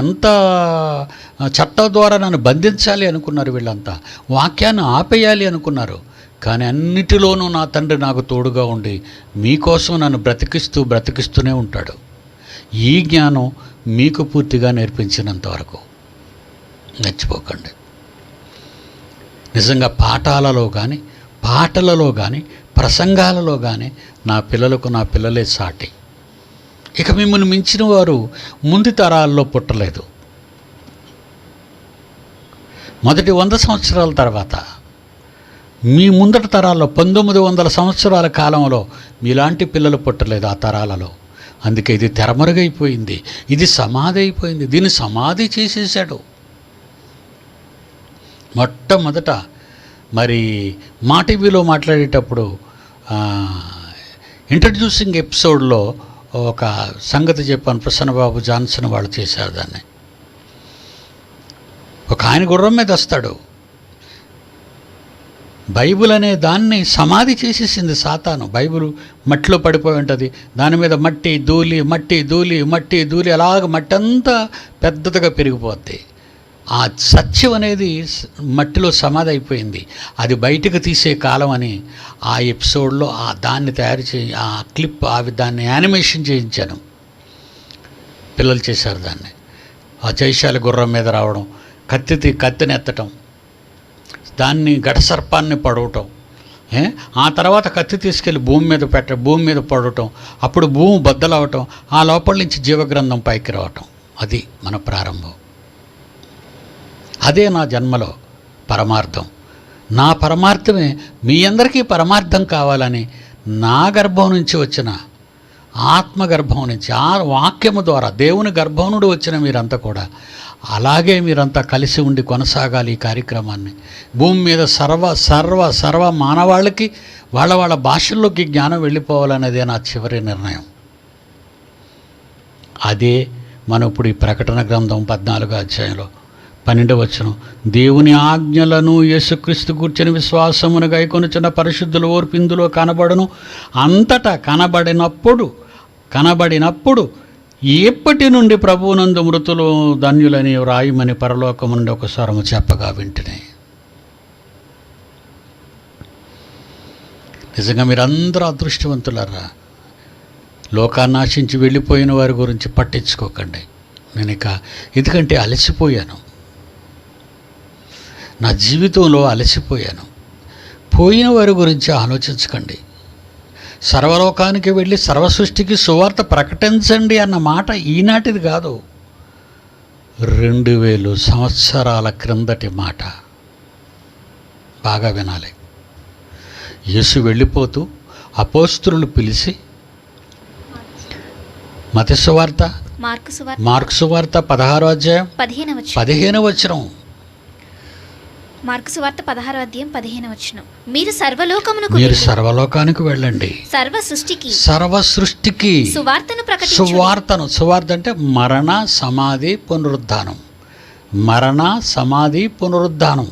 చట్టం ద్వారా నన్ను బంధించాలి అనుకున్నారు వీళ్ళంతా, వాక్యాన్ని ఆపేయాలి అనుకున్నారు. కానీ అన్నిటిలోనూ నా తండ్రి నాకు తోడుగా ఉండి మీకోసం నన్ను బ్రతికిస్తూనే ఉంటాడు. ఈ జ్ఞానం మీకు పూర్తిగా నేర్పించినంత వరకు మర్చిపోకండి. నిజంగా పాఠాలలో కానీ ప్రసంగాలలో కానీ నా పిల్లలే సాటి. ఇక మిమ్మల్ని మించిన వారు ముందు తరాల్లో పుట్టలేదు. మొదటి 100 సంవత్సరాల తర్వాత మీ ముందటి తరాల్లో 1900 సంవత్సరాల కాలంలో మీలాంటి పిల్లలు పుట్టలేదు ఆ తరాలలో. అందుకే ఇది తెరమరుగైపోయింది, ఇది సమాధి అయిపోయింది. దీన్ని సమాధి చేసేసాడు. మొట్టమొదట మరి మా టీవీలో మాట్లాడేటప్పుడు ఇంట్రడ్యూసింగ్ ఎపిసోడ్లో ఒక సంగతి చెప్పాను. ప్రసన్నబాబు జాన్సన్ వాళ్ళు చేశారు దాన్ని. ఒక ఆయన గుర్రం మీద వస్తాడు. బైబిల్ అనే దాన్ని సమాధి చేసేసింది సాతాను. బైబిల్ మట్టిలో పడిపోయి ఉంటుంది, దాని మీద మట్టి ధూళి అలాగ మట్టి అంతా పెద్దదిగా పెరిగిపోద్ది. ఆ సత్యం అనేది మట్టిలో సమాధి అయిపోయింది. అది బయటకు తీసే కాలం అని ఆ ఎపిసోడ్లో దాన్ని తయారు ఆ క్లిప్ దాన్ని యానిమేషన్ చేయించాను. పిల్లలు చేశారు దాన్ని. ఆ జైశాలి గుర్రం మీద రావడం, కత్తిని ఎత్తటం, దాన్ని ఘటసర్పాన్ని పడవటం, ఆ తర్వాత కత్తి తీసుకెళ్ళి భూమి మీద పడటం, అప్పుడు భూమి బద్దలవటం, ఆ లోపల నుంచి జీవగ్రంథం పైకి రావటం. అది మన ప్రారంభం. అదే నా జన్మలో పరమార్థం. నా పరమార్థమే మీ అందరికీ పరమార్థం కావాలని నా గర్భం నుంచి వచ్చిన ఆత్మగర్భం నుంచి ఆ వాక్యము ద్వారా దేవుని గర్భం నుండి వచ్చిన మీరంతా కూడా అలాగే మీరంతా కలిసి ఉండి కొనసాగాలి ఈ కార్యక్రమాన్ని. భూమి మీద సర్వ మానవాళ్ళకి వాళ్ళ భాషల్లోకి జ్ఞానం వెళ్ళిపోవాలనేదే నా చివరి నిర్ణయం. అదే మనం ఇప్పుడు ఈ ప్రకటన గ్రంథం 14వ అధ్యాయంలో 12వ వచనం, దేవుని ఆజ్ఞలను యేసుక్రీస్తు కూర్చొని విశ్వాసమును గైకొనుచున్న పరిశుద్ధుల ఓర్పు ఇందులో కనబడును. అంతటా కనబడినప్పుడు ఎప్పటి నుండి ప్రభువునందు మృతులు ధన్యులని వ్రాయమని పరలోకము నుండి ఒక స్వరము చెప్పగా వింటనే. నిజంగా మీరందరూ అదృష్టవంతులారా. లోకాన్ని వెళ్ళిపోయిన వారి గురించి పట్టించుకోకండి. నేను ఎందుకంటే అలసిపోయాను, నా జీవితంలో అలసిపోయాను. పోయిన వారి గురించి ఆలోచించకండి. సర్వలోకానికి వెళ్ళి సర్వసృష్టికి సువార్త ప్రకటించండి అన్న మాట ఈనాటిది కాదు, 2000 సంవత్సరాల క్రిందటి మాట. బాగా వినాలి. యేసు వెళ్ళిపోతూ అపోస్తలులు పిలిచి మత్తయి సువార్త, మార్కు సువార్త 16వ అధ్యాయం 15వ వచనం. మార్కు సువార్త 16వ అధ్యాయం 15వ వచనం, మీరు సర్వలోకానికి వెళ్ళండి, సర్వ సృష్టికి సువార్త అంటే మరణ సమాధి పునరుద్ధానం.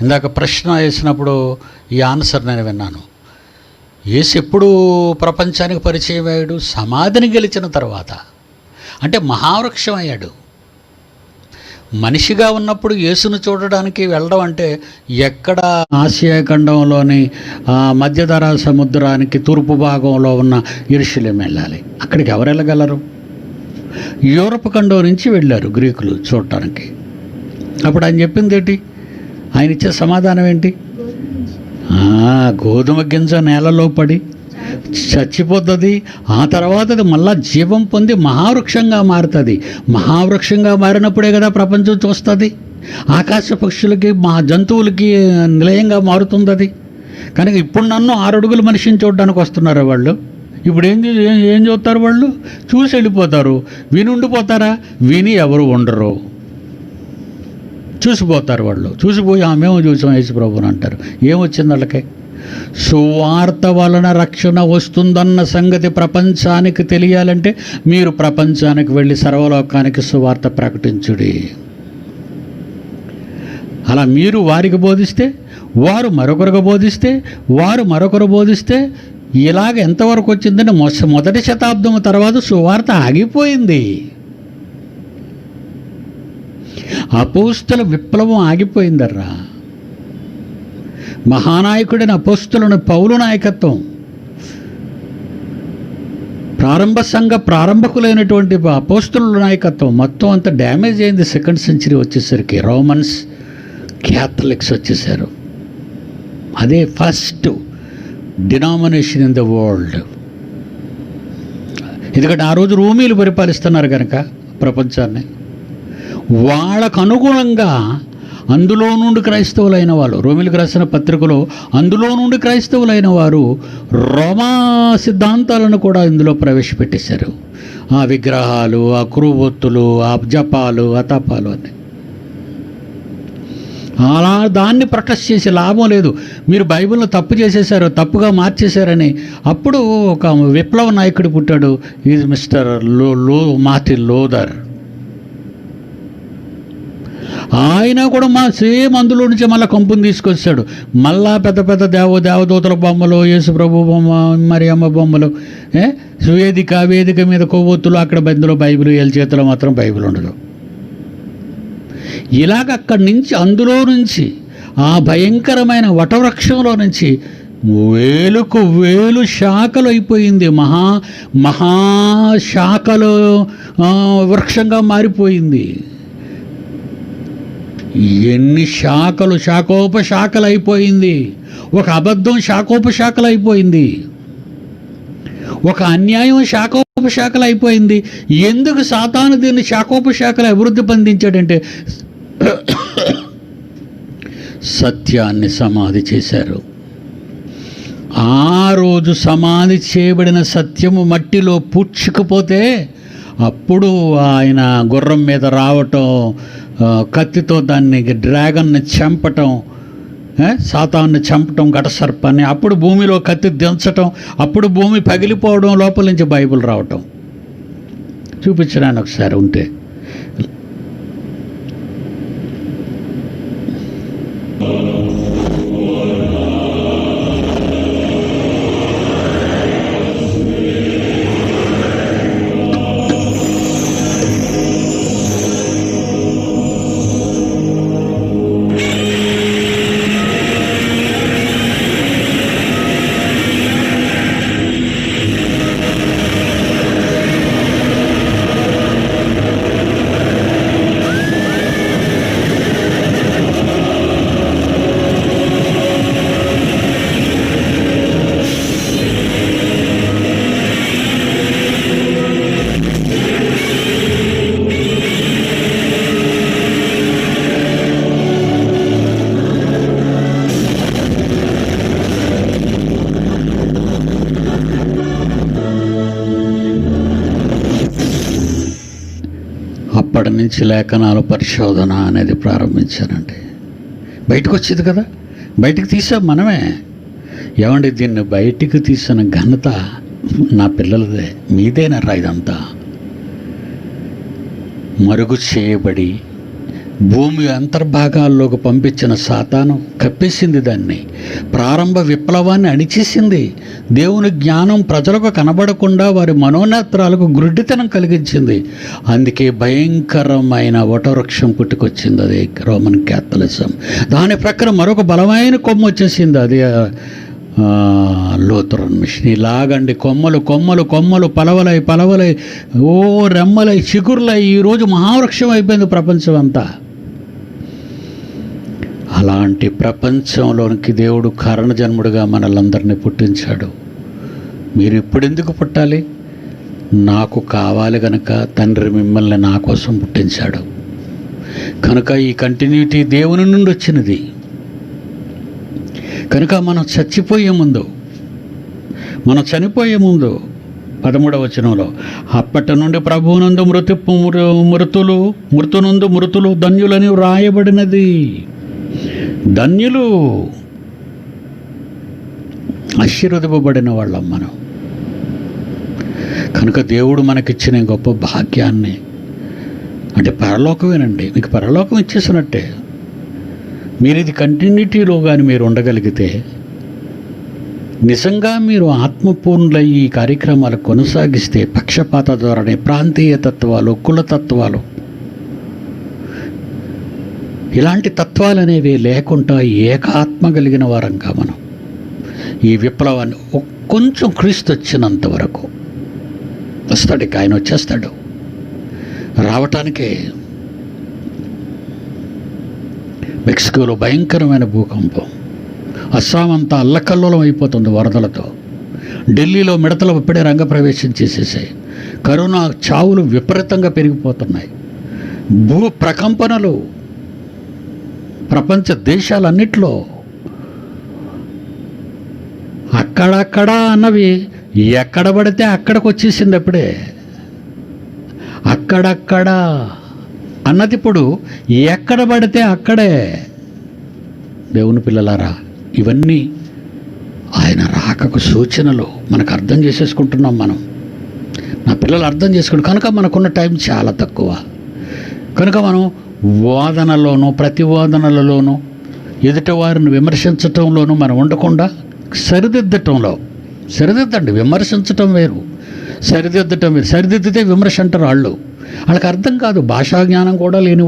ఇందాక ప్రశ్న వేసినప్పుడు ఈ ఆన్సర్ నేను విన్నాను. యేసు ఎప్పుడు ప్రపంచానికి పరిచయం అయ్యాడు? సమాధిని గెలిచిన తర్వాత. అంటే మహావృక్షం అయ్యాడు. మనిషిగా ఉన్నప్పుడు యేసును చూడడానికి వెళ్ళడం అంటే ఎక్కడ ఆసియా ఖండంలోని మధ్యధరా సముద్రానికి తూర్పు భాగంలో ఉన్న యెరూషలేం వెళ్ళాలి. అక్కడికి ఎవరు వెళ్ళగలరు? యూరప్ ఖండం నుంచి వెళ్ళారు గ్రీకులు చూడటానికి. అప్పుడు ఆయన చెప్పింది ఏంటి? ఆయన ఇచ్చే సమాధానం ఏంటి? గోధుమ గింజ నేలలో పడి చచ్చిపోతుంది, ఆ తర్వాత అది మళ్ళా జీవం పొంది మహావృక్షంగా మారుతుంది. మహావృక్షంగా మారినప్పుడే కదా ప్రపంచం చూస్తుంది. ఆకాశ పక్షులకి, మా జంతువులకి నిలయంగా మారుతుంది అది. కనుక ఇప్పుడు నన్ను 6 అడుగుల మనిషిని చూడడానికి వస్తున్నారు వాళ్ళు. ఇప్పుడు ఏం చూస్తారు వాళ్ళు? చూసి వెళ్ళిపోతారు. విని ఉండిపోతారా? విని ఎవరు ఉండరు, చూసిపోతారు వాళ్ళు. చూసిపోయి మేము చూసాం యేసు ప్రభుని అంటారు. ఏమొచ్చింది వాళ్ళకి? సువార్త వలన రక్షణ వస్తుందన్న సంగతి ప్రపంచానికి తెలియాలంటే మీరు ప్రపంచానికి వెళ్ళి సర్వలోకానికి సువార్త ప్రకటించుడి. అలా మీరు వారికి బోధిస్తే, వారు మరొకరికి బోధిస్తే, వారు మరొకరు బోధిస్తే ఇలాగ ఎంతవరకు వచ్చిందంటే మొదటి శతాబ్దం తర్వాత సువార్త ఆగిపోయింది. అపోస్తల విప్లవం ఆగిపోయిందర్రా. మహానాయకుడైన అపోస్తలుని పౌలు నాయకత్వం, ప్రారంభ సంఘ ప్రారంభకులైనటువంటి అపోస్తలుల నాయకత్వం మొత్తం అంతా డ్యామేజ్ అయింది. 2nd సెంచరీ వచ్చేసరికి రోమన్స్, క్యాథలిక్స్ వచ్చేసారు. అదే first denomination in the world. ఎందుకంటే ఆ రోజు రోమీలు పరిపాలిస్తున్నారు కనుక ప్రపంచాన్ని. వాళ్ళకు అనుగుణంగా అందులో నుండి క్రైస్తవులైన వాళ్ళు, రోమిలకు రాసిన పత్రికలో అందులో నుండి క్రైస్తవులైన వారు రోమా సిద్ధాంతాలను కూడా ఇందులో ప్రవేశపెట్టేశారు. ఆ విగ్రహాలు, ఆ కురువొత్తులు, ఆ జపాలు, ఆ తపాలు అని. అలా దాన్ని ప్రొటెస్ట్ చేసి లాభం లేదు. మీరు బైబిల్ను తప్పు చేసేసారు, తప్పుగా మార్చేశారని. అప్పుడు ఒక విప్లవ నాయకుడు పుట్టాడు. Is mister Martin Luther. ఆయన కూడా సేమ్ అందులో నుంచి మళ్ళీ కంపుని తీసుకొచ్చాడు. మళ్ళా పెద్ద పెద్ద దేవదూతల బొమ్మలు, యేసు ప్రభు బొమ్మ, మరి అమ్మ బొమ్మలు, వేదిక మీద కొవ్వొత్తులు, అక్కడ బందులో బైబిల్, వీళ్ళ చేతిలో మాత్రం బైబిల్ ఉండదు. ఇలాగ అక్కడి నుంచి, అందులో నుంచి, ఆ భయంకరమైన వటవృక్షంలో నుంచి వేలుకు వేలు శాఖలు అయిపోయింది. మహాశాఖలు వృక్షంగా మారిపోయింది. ఎన్ని శాఖలు, శాఖోపశాఖలు అయిపోయింది. ఒక అబద్ధం శాఖోపశాఖలు అయిపోయింది. ఒక అన్యాయం శాఖోపశాఖలు అయిపోయింది. ఎందుకు సాతాను దీన్ని శాఖోపశాఖలు అభివృద్ధి పొందించాడంటే సత్యాన్ని సమాధి చేశారు. ఆ రోజు సమాధి చేయబడిన సత్యము మట్టిలో పూడ్చుకుపోతే అప్పుడు ఆయన గుర్రం మీద రావటం, కత్తితో దాన్ని డ్రాగన్ని చంపటం, సాతాన్ని చంపటం, ఘటసర్పాన్ని, అప్పుడు భూమిలో కత్తి దించటం, అప్పుడు భూమి పగిలిపోవడం, లోపల నుంచి బైబిల్ రావటం. చూపించడానికి ఒకసారి ఉంటే అప్పటి నుంచి లేఖనాల పరిశోధన అనేది ప్రారంభించానండి. బయటకు వచ్చేది కదా, బయటకు తీసాం మనమే. ఏమండి, దీన్ని బయటికి తీసిన ఘనత నా పిల్లలదే, మీదేనరా. ఇదంతా మరుగు చేయబడి భూమి అంతర్భాగాల్లోకి పంపించిన సాతాను కప్పేసింది దాన్ని. ప్రారంభ విప్లవాన్ని అణిచేసింది. దేవుని జ్ఞానం ప్రజలకు కనబడకుండా వారి మనోనేత్రాలకు గుడ్డితనం కలిగించింది. అందుకే భయంకరమైన వటవృక్షం పుట్టుకొచ్చింది, అది రోమన్ క్యాథలిజం. దాని ప్రక్కన మరొక బలమైన కొమ్మ వచ్చేసింది, అది లూథరన్ మిషన్. ఇలాగండి కొమ్మలు కొమ్మలు కొమ్మలు పలవలై ఓ రెమ్మలై చిగురులై ఈరోజు మహావృక్షం అయిపోయింది ప్రపంచం అంతా. అలాంటి ప్రపంచంలోనికి దేవుడు కారణజన్ముడిగా మనల్ందరినీ పుట్టించాడు. మీరు ఇప్పుడెందుకు పుట్టాలి? నాకు కావాలి గనక తండ్రి మిమ్మల్ని నా కోసం పుట్టించాడు కనుక ఈ కంటిన్యూటీ దేవుని నుండి వచ్చినది. కనుక మనం చనిపోయే ముందు 13వ వచనంలో, అప్పటి నుండి ప్రభువునందు మృతులు ధన్యులని వ్రాయబడినది. ధన్యులు, ఆశీర్వదింపబడిన వాళ్ళం మనం. కనుక దేవుడు మనకిచ్చిన గొప్ప భాగ్యాన్ని, అంటే పరలోకమేనండి, మీకు పరలోకం ఇచ్చేసినట్టే. మీరు ఇది కంటిన్యూటీలో కానీ మీరు ఉండగలిగితే, నిజంగా మీరు ఆత్మపూర్ణులై ఈ కార్యక్రమాలు కొనసాగిస్తే, పక్షపాత ధోరణి, ప్రాంతీయ తత్వాలు, కులతత్వాలు, ఇలాంటి తత్వాలు అనేవి లేకుండా ఏకాత్మ కలిగిన వారంగా మనం ఈ విప్లవాన్ని కొంచెం క్రీస్తు వచ్చినంత వరకు వస్తాడు. ఇక ఆయన వచ్చేస్తాడు. రావటానికే మెక్సికోలో భయంకరమైన భూకంపం, అస్సాం అంతా అల్లకల్లోలం అయిపోతుంది వరదలతో. ఢిల్లీలో మిడతలు ఇప్పుడే రంగప్రవేశం చేసేసాయి. కరోనా చావులు విపరీతంగా పెరిగిపోతున్నాయి. భూ ప్రకంపనలు ప్రపంచ దేశాలన్నిట్లో అక్కడక్కడ అన్నవి ఎక్కడ పడితే అక్కడికి వచ్చేసింది. అప్పుడే అక్కడక్కడ అన్నది ఇప్పుడు ఎక్కడ పడితే అక్కడే. దేవుని పిల్లలారా, ఇవన్నీ ఆయన రాకకు సూచనలు. మనకు అర్థం చేసేసుకుంటున్నాం మనం. నా పిల్లలు అర్థం చేసుకుంటారు కనుక మనకున్న టైం చాలా తక్కువ. కనుక మనం వాదనలోనూ ప్రతివాదనలలోనూ ఎదుటి వారిని విమర్శించటంలోనూ మనం ఉండకుండా సరిదిద్దండి. విమర్శించటం వేరు, సరిదిద్దటం వేరు. సరిదిద్దితే విమర్శ అంటారు వాళ్ళు. వాళ్ళకి అర్థం కాదు. భాషా జ్ఞానం కూడా లేని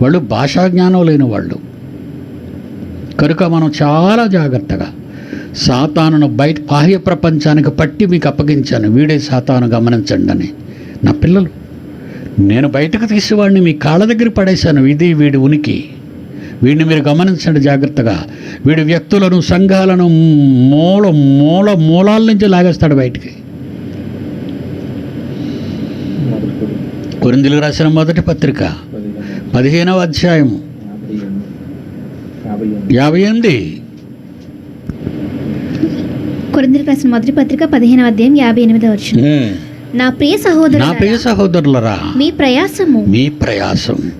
వాళ్ళు భాషా జ్ఞానం లేని వాళ్ళు. కనుక మనం చాలా జాగ్రత్తగా సాతానును బయట బాహ్య ప్రపంచానికి పట్టి మీకు అప్పగించాను, వీడే సాతాను గమనించండి అని. నా పిల్లలు, నేను బయటకు తీసేవాడిని మీ కాళ్ళ దగ్గర పడేశాను. ఇది వీడి ఉనికి, వీడిని మీరు గమనించండి జాగ్రత్తగా. వీడి వ్యక్తులను, సంఘాలను మూలాల నుంచి లాగేస్తాడు బయటికి. కొరింథీయులకు రాసిన మొదటి పత్రిక 15వ అధ్యాయం 58. కొరింథీయులకు రాసిన మొదటి పత్రిక 15వ అధ్యాయం 58వ వచనం. నా ప్రియ సహోదరులారా, మీ ప్రయాసం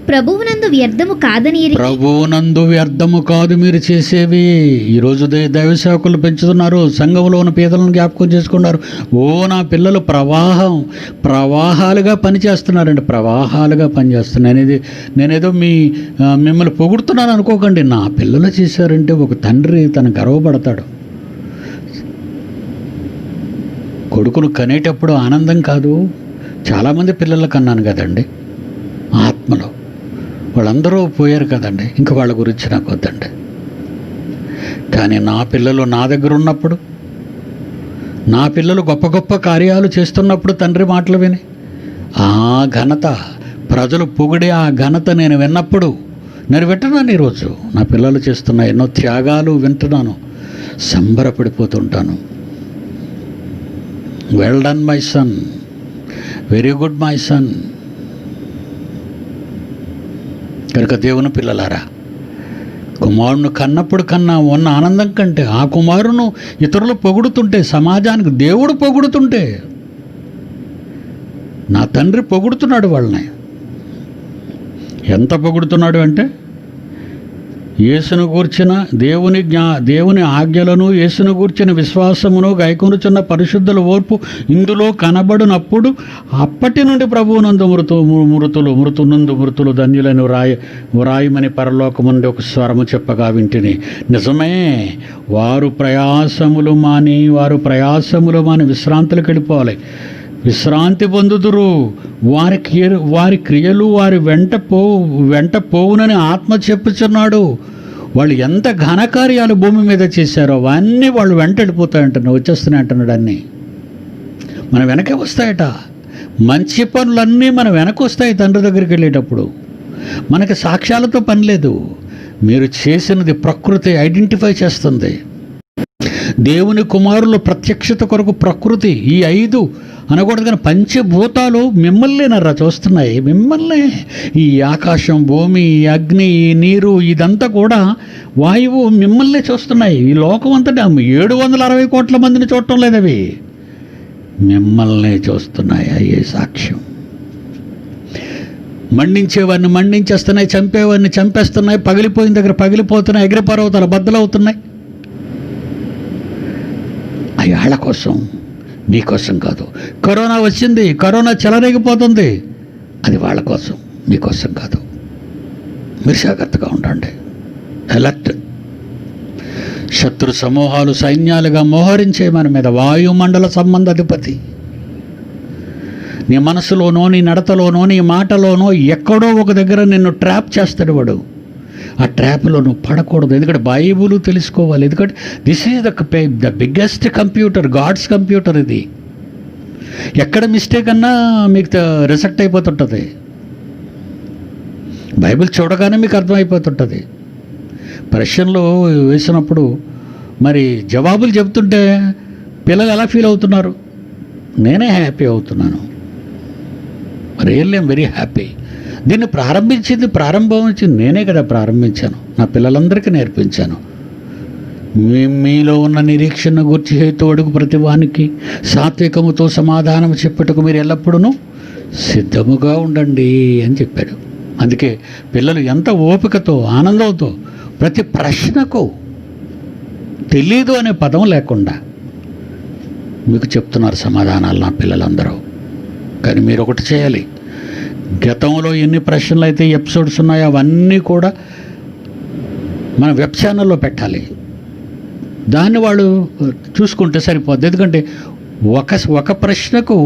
ప్రభువునందు వ్యర్థము కాదు మీరు చేసేవి. ఈరోజు దైవ సేవకులు పెంచుతున్నారు, సంఘంలో ఉన్న పేదలను జ్ఞాపకం చేసుకున్నారు. ఓ నా పిల్లలు ప్రవాహాలుగా పనిచేస్తున్నారండి, ప్రవాహాలుగా పనిచేస్తున్నాను. నేనేదో మిమ్మల్ని పొగుడుతున్నాను అనుకోకండి. నా పిల్లలు చేశారంటే ఒక తండ్రి తను గర్వపడతాడు. కొడుకును కనేటప్పుడు ఆనందం కాదు. చాలామంది పిల్లలు కన్నాను కదండి ఆత్మలో, వాళ్ళందరూ పోయారు కదండి, ఇంకా వాళ్ళ గురించి నాకు వద్దండి. కానీ నా పిల్లలు నా దగ్గర ఉన్నప్పుడు, నా పిల్లలు గొప్ప గొప్ప కార్యాలు చేస్తున్నప్పుడు తండ్రి మాటలు విని ఆ ఘనత, ప్రజలు పొగిడే ఆ ఘనత నేను విన్నప్పుడు, నేను వింటున్నాను. ఈరోజు నా పిల్లలు చేస్తున్న ఎన్నో త్యాగాలు వింటున్నాను, సంబరపడిపోతుంటాను. Well done my son, very good my son. కనుక దేవుని పిల్లలారా, కుమారుని కన్నప్పుడు కన్నా ఉన్న ఆనందం కంటే ఆ కుమారును ఇతరులు పొగుడుతుంటే, సమాజానికి దేవుడు పొగుడుతుంటే, నా తండ్రి పొగుడుతున్నాడు వాళ్ళని. ఎంత పొగుడుతున్నాడు అంటే, యేసును గూర్చిన దేవుని ఆజ్ఞలను యేసును గూర్చిన విశ్వాసమును గైకొనుచున్న పరిశుద్ధుల ఓర్పు ఇందులో కనబడినప్పుడు అప్పటి నుండి ప్రభువునందు మృతులు ధన్యులను వ్రాయమని పరలోకము నుండి ఒక స్వరము చెప్పగా వింటిని. నిజమే, వారు ప్రయాసములు మాని విశ్రాంతికి వెళ్ళిపోవాలి. విశ్రాంతి పొందుదురు. వారి క్రియలు వారి వెంట పోవునని ఆత్మ చెప్పుచున్నాడు. వాళ్ళు ఎంత ఘనకార్యాలు భూమి మీద చేశారో అవన్నీ వాళ్ళు వెంట వెళ్ళిపోతాయంటున్నాడు, వచ్చేస్తున్నాయి అంటున్నాడు. అన్నీ మన వెనకే వస్తాయట. మంచి పనులన్నీ మన వెనక వస్తాయి తండ్రి దగ్గరికి వెళ్ళేటప్పుడు. మనకి సాక్ష్యాలతో పని లేదు. మీరు చేసినది ప్రకృతి ఐడెంటిఫై చేస్తుంది. దేవుని కుమారుల ప్రత్యక్షత కొరకు ప్రకృతి, ఈ 5 అనకూడదు కానీ పంచభూతాలు మిమ్మల్నేనర్రా చూస్తున్నాయి. మిమ్మల్నే. ఈ ఆకాశం, భూమి, ఈ అగ్ని, ఈ నీరు, ఇదంతా కూడా వాయువు మిమ్మల్నే చూస్తున్నాయి. ఈ లోకం అంతటా 760 కోట్ల మందిని చూడటం లేదు, అవి మిమ్మల్నే చూస్తున్నాయి. అయ్యే సాక్ష్యం. మండించేవాడిని మండించేస్తున్నాయి, చంపేవాడిని చంపేస్తున్నాయి, పగిలిపోయిన దగ్గర పగిలిపోతున్నాయి, అగ్నిపర్వతాలు బద్దలవుతున్నాయి. అవి వాళ్ళ కోసం, మీకోసం కాదు. కరోనా వచ్చింది, కరోనా చెలరేగిపోతుంది, అది వాళ్ళ కోసం, మీకోసం కాదు. మీరు జాగ్రత్తగా ఉండండి. అలర్ట్. శత్రు సమూహాలు సైన్యాలుగా మోహరించే మన మీద వాయుమండల సంబంధ అధిపతి నీ మనసులోనో, నీ నడతలోనో, నీ మాటలోనో ఎక్కడో ఒక దగ్గర నిన్ను ట్రాప్ చేస్తాడు వాడు. ఆ ట్రాప్లో నువ్వు పడకూడదు. ఎందుకంటే బైబుల్ తెలుసుకోవాలి. ఎందుకంటే this is the biggest computer, God's computer. ఇది ఎక్కడ మిస్టేక్ అన్నా మీకు రిజెక్ట్ అయిపోతుంటుంది. బైబిల్ చూడగానే మీకు అర్థమైపోతుంటుంది. ప్రశ్నలు వేసినప్పుడు మరి జవాబులు చెప్తుంటే పిల్లలు ఎలా ఫీల్ అవుతున్నారు? నేనే హ్యాపీ అవుతున్నాను. Really I'm very happy. దీన్ని ప్రారంభించింది నేనే కదా ప్రారంభించాను. నా పిల్లలందరికీ నేర్పించాను. మీలో ఉన్న నిరీక్షణ గురించి హేతువుడుకు ప్రతివానికి సాత్వికముతో సమాధానం చెప్పుటకు మీరు ఎల్లప్పుడూ సిద్ధముగా ఉండండి అని చెప్పాడు. అందుకే పిల్లలు ఎంత ఓపికతో, ఆనందంతో ప్రతి ప్రశ్నకు తెలీదు అనే పదం లేకుండా మీకు చెప్తున్నారు సమాధానాలు నా పిల్లలందరూ. కానీ మీరు ఒకటి చేయాలి. గతంలో ఎన్ని ప్రశ్నలు అయితే ఎపిసోడ్స్ ఉన్నాయో అవన్నీ కూడా మన వెబ్ ఛానల్లో పెట్టాలి. దాన్ని వాళ్ళు చూసుకుంటే సరిపోద్ది. ఎందుకంటే ఒక ప్రశ్నకు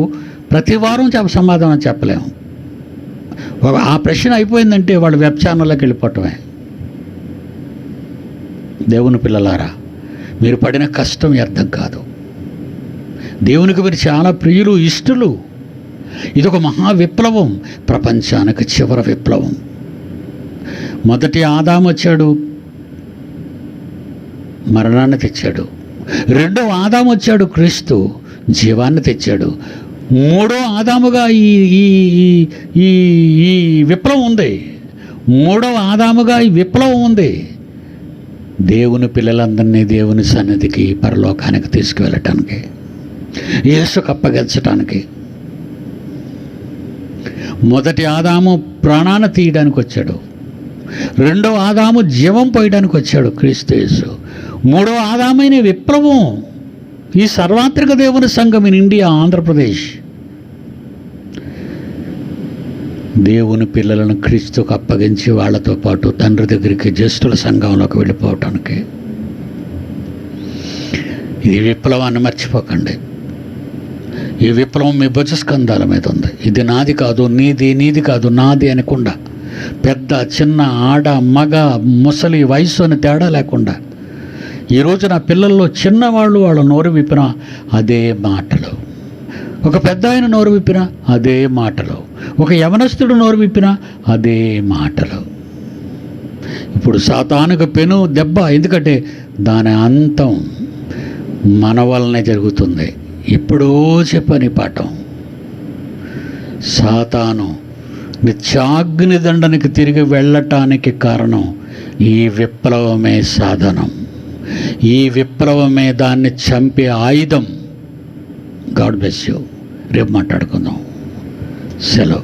ప్రతి వారం సమాధానం చెప్పలేము. ఆ ప్రశ్న అయిపోయిందంటే వాళ్ళు వెబ్ ఛానల్లోకి వెళ్ళిపోవటమే. దేవుని పిల్లలారా, మీరు పడిన కష్టం వ్యర్థం కాదు. దేవునికి మీరు చాలా ప్రియులు, ఇష్టలు. ఇదొక మహా విప్లవం, ప్రపంచానికి చివరి విప్లవం. మొదటి ఆదాము వచ్చాడు, మరణాన్ని తెచ్చాడు. రెండవ ఆదాము వచ్చాడు, క్రీస్తు జీవాన్ని తెచ్చాడు. మూడో ఆదాముగా ఈ విప్లవం ఉంది. మూడవ ఆదాముగా ఈ విప్లవం ఉంది. దేవుని పిల్లలందరినీ దేవుని సన్నిధికి, పరలోకానికి తీసుకువెళ్ళటానికి, యేసుకు అప్పగించటానికి. మొదటి ఆదాము ప్రాణాన్ని తీయడానికి వచ్చాడు. రెండో ఆదాము జీవం పోయడానికి వచ్చాడు, క్రీస్తు యేసు. మూడో ఆదామైన విప్లవం ఈ సర్వాత్రిక దేవుని సంఘం ఇన్ ఇండియా, ఆంధ్రప్రదేశ్. దేవుని పిల్లలను క్రీస్తుకు అప్పగించి వాళ్ళతో పాటు తండ్రి దగ్గరికి, జ్యేష్ఠుల సంఘంలోకి వెళ్ళిపోవటానికి. ఈ విప్లవాన్ని మర్చిపోకండి. ఈ విప్లవం మీ భుజస్కంధాల మీద ఉంది. ఇది నాది కాదు, నీది కాదు, నాది అనకుండా, పెద్ద చిన్న, ఆడ మగ, ముసలి, వయసు అని తేడా లేకుండా ఈరోజు నా పిల్లల్లో చిన్నవాళ్ళు వాళ్ళ నోరు విప్పిన అదే మాటలు, ఒక పెద్ద ఆయన నోరు విప్పిన అదే మాటలు, ఒక యవనస్తుడు నోరు విప్పిన అదే మాటలు. ఇప్పుడు సాతానుకు పెను దెబ్బ. ఎందుకంటే దాని అంతం మన వల్లనే జరుగుతుంది. ఇప్పుడో చెప్పని పాఠం. సాతాను నిత్యాగ్ని దండనికి తిరిగి వెళ్ళటానికి కారణం ఈ విప్లవమే సాధనం. ఈ విప్లవమే దాన్ని చంపే ఆయుధం. God bless you. రేపు మాట్లాడుకుందాం. సెలవు.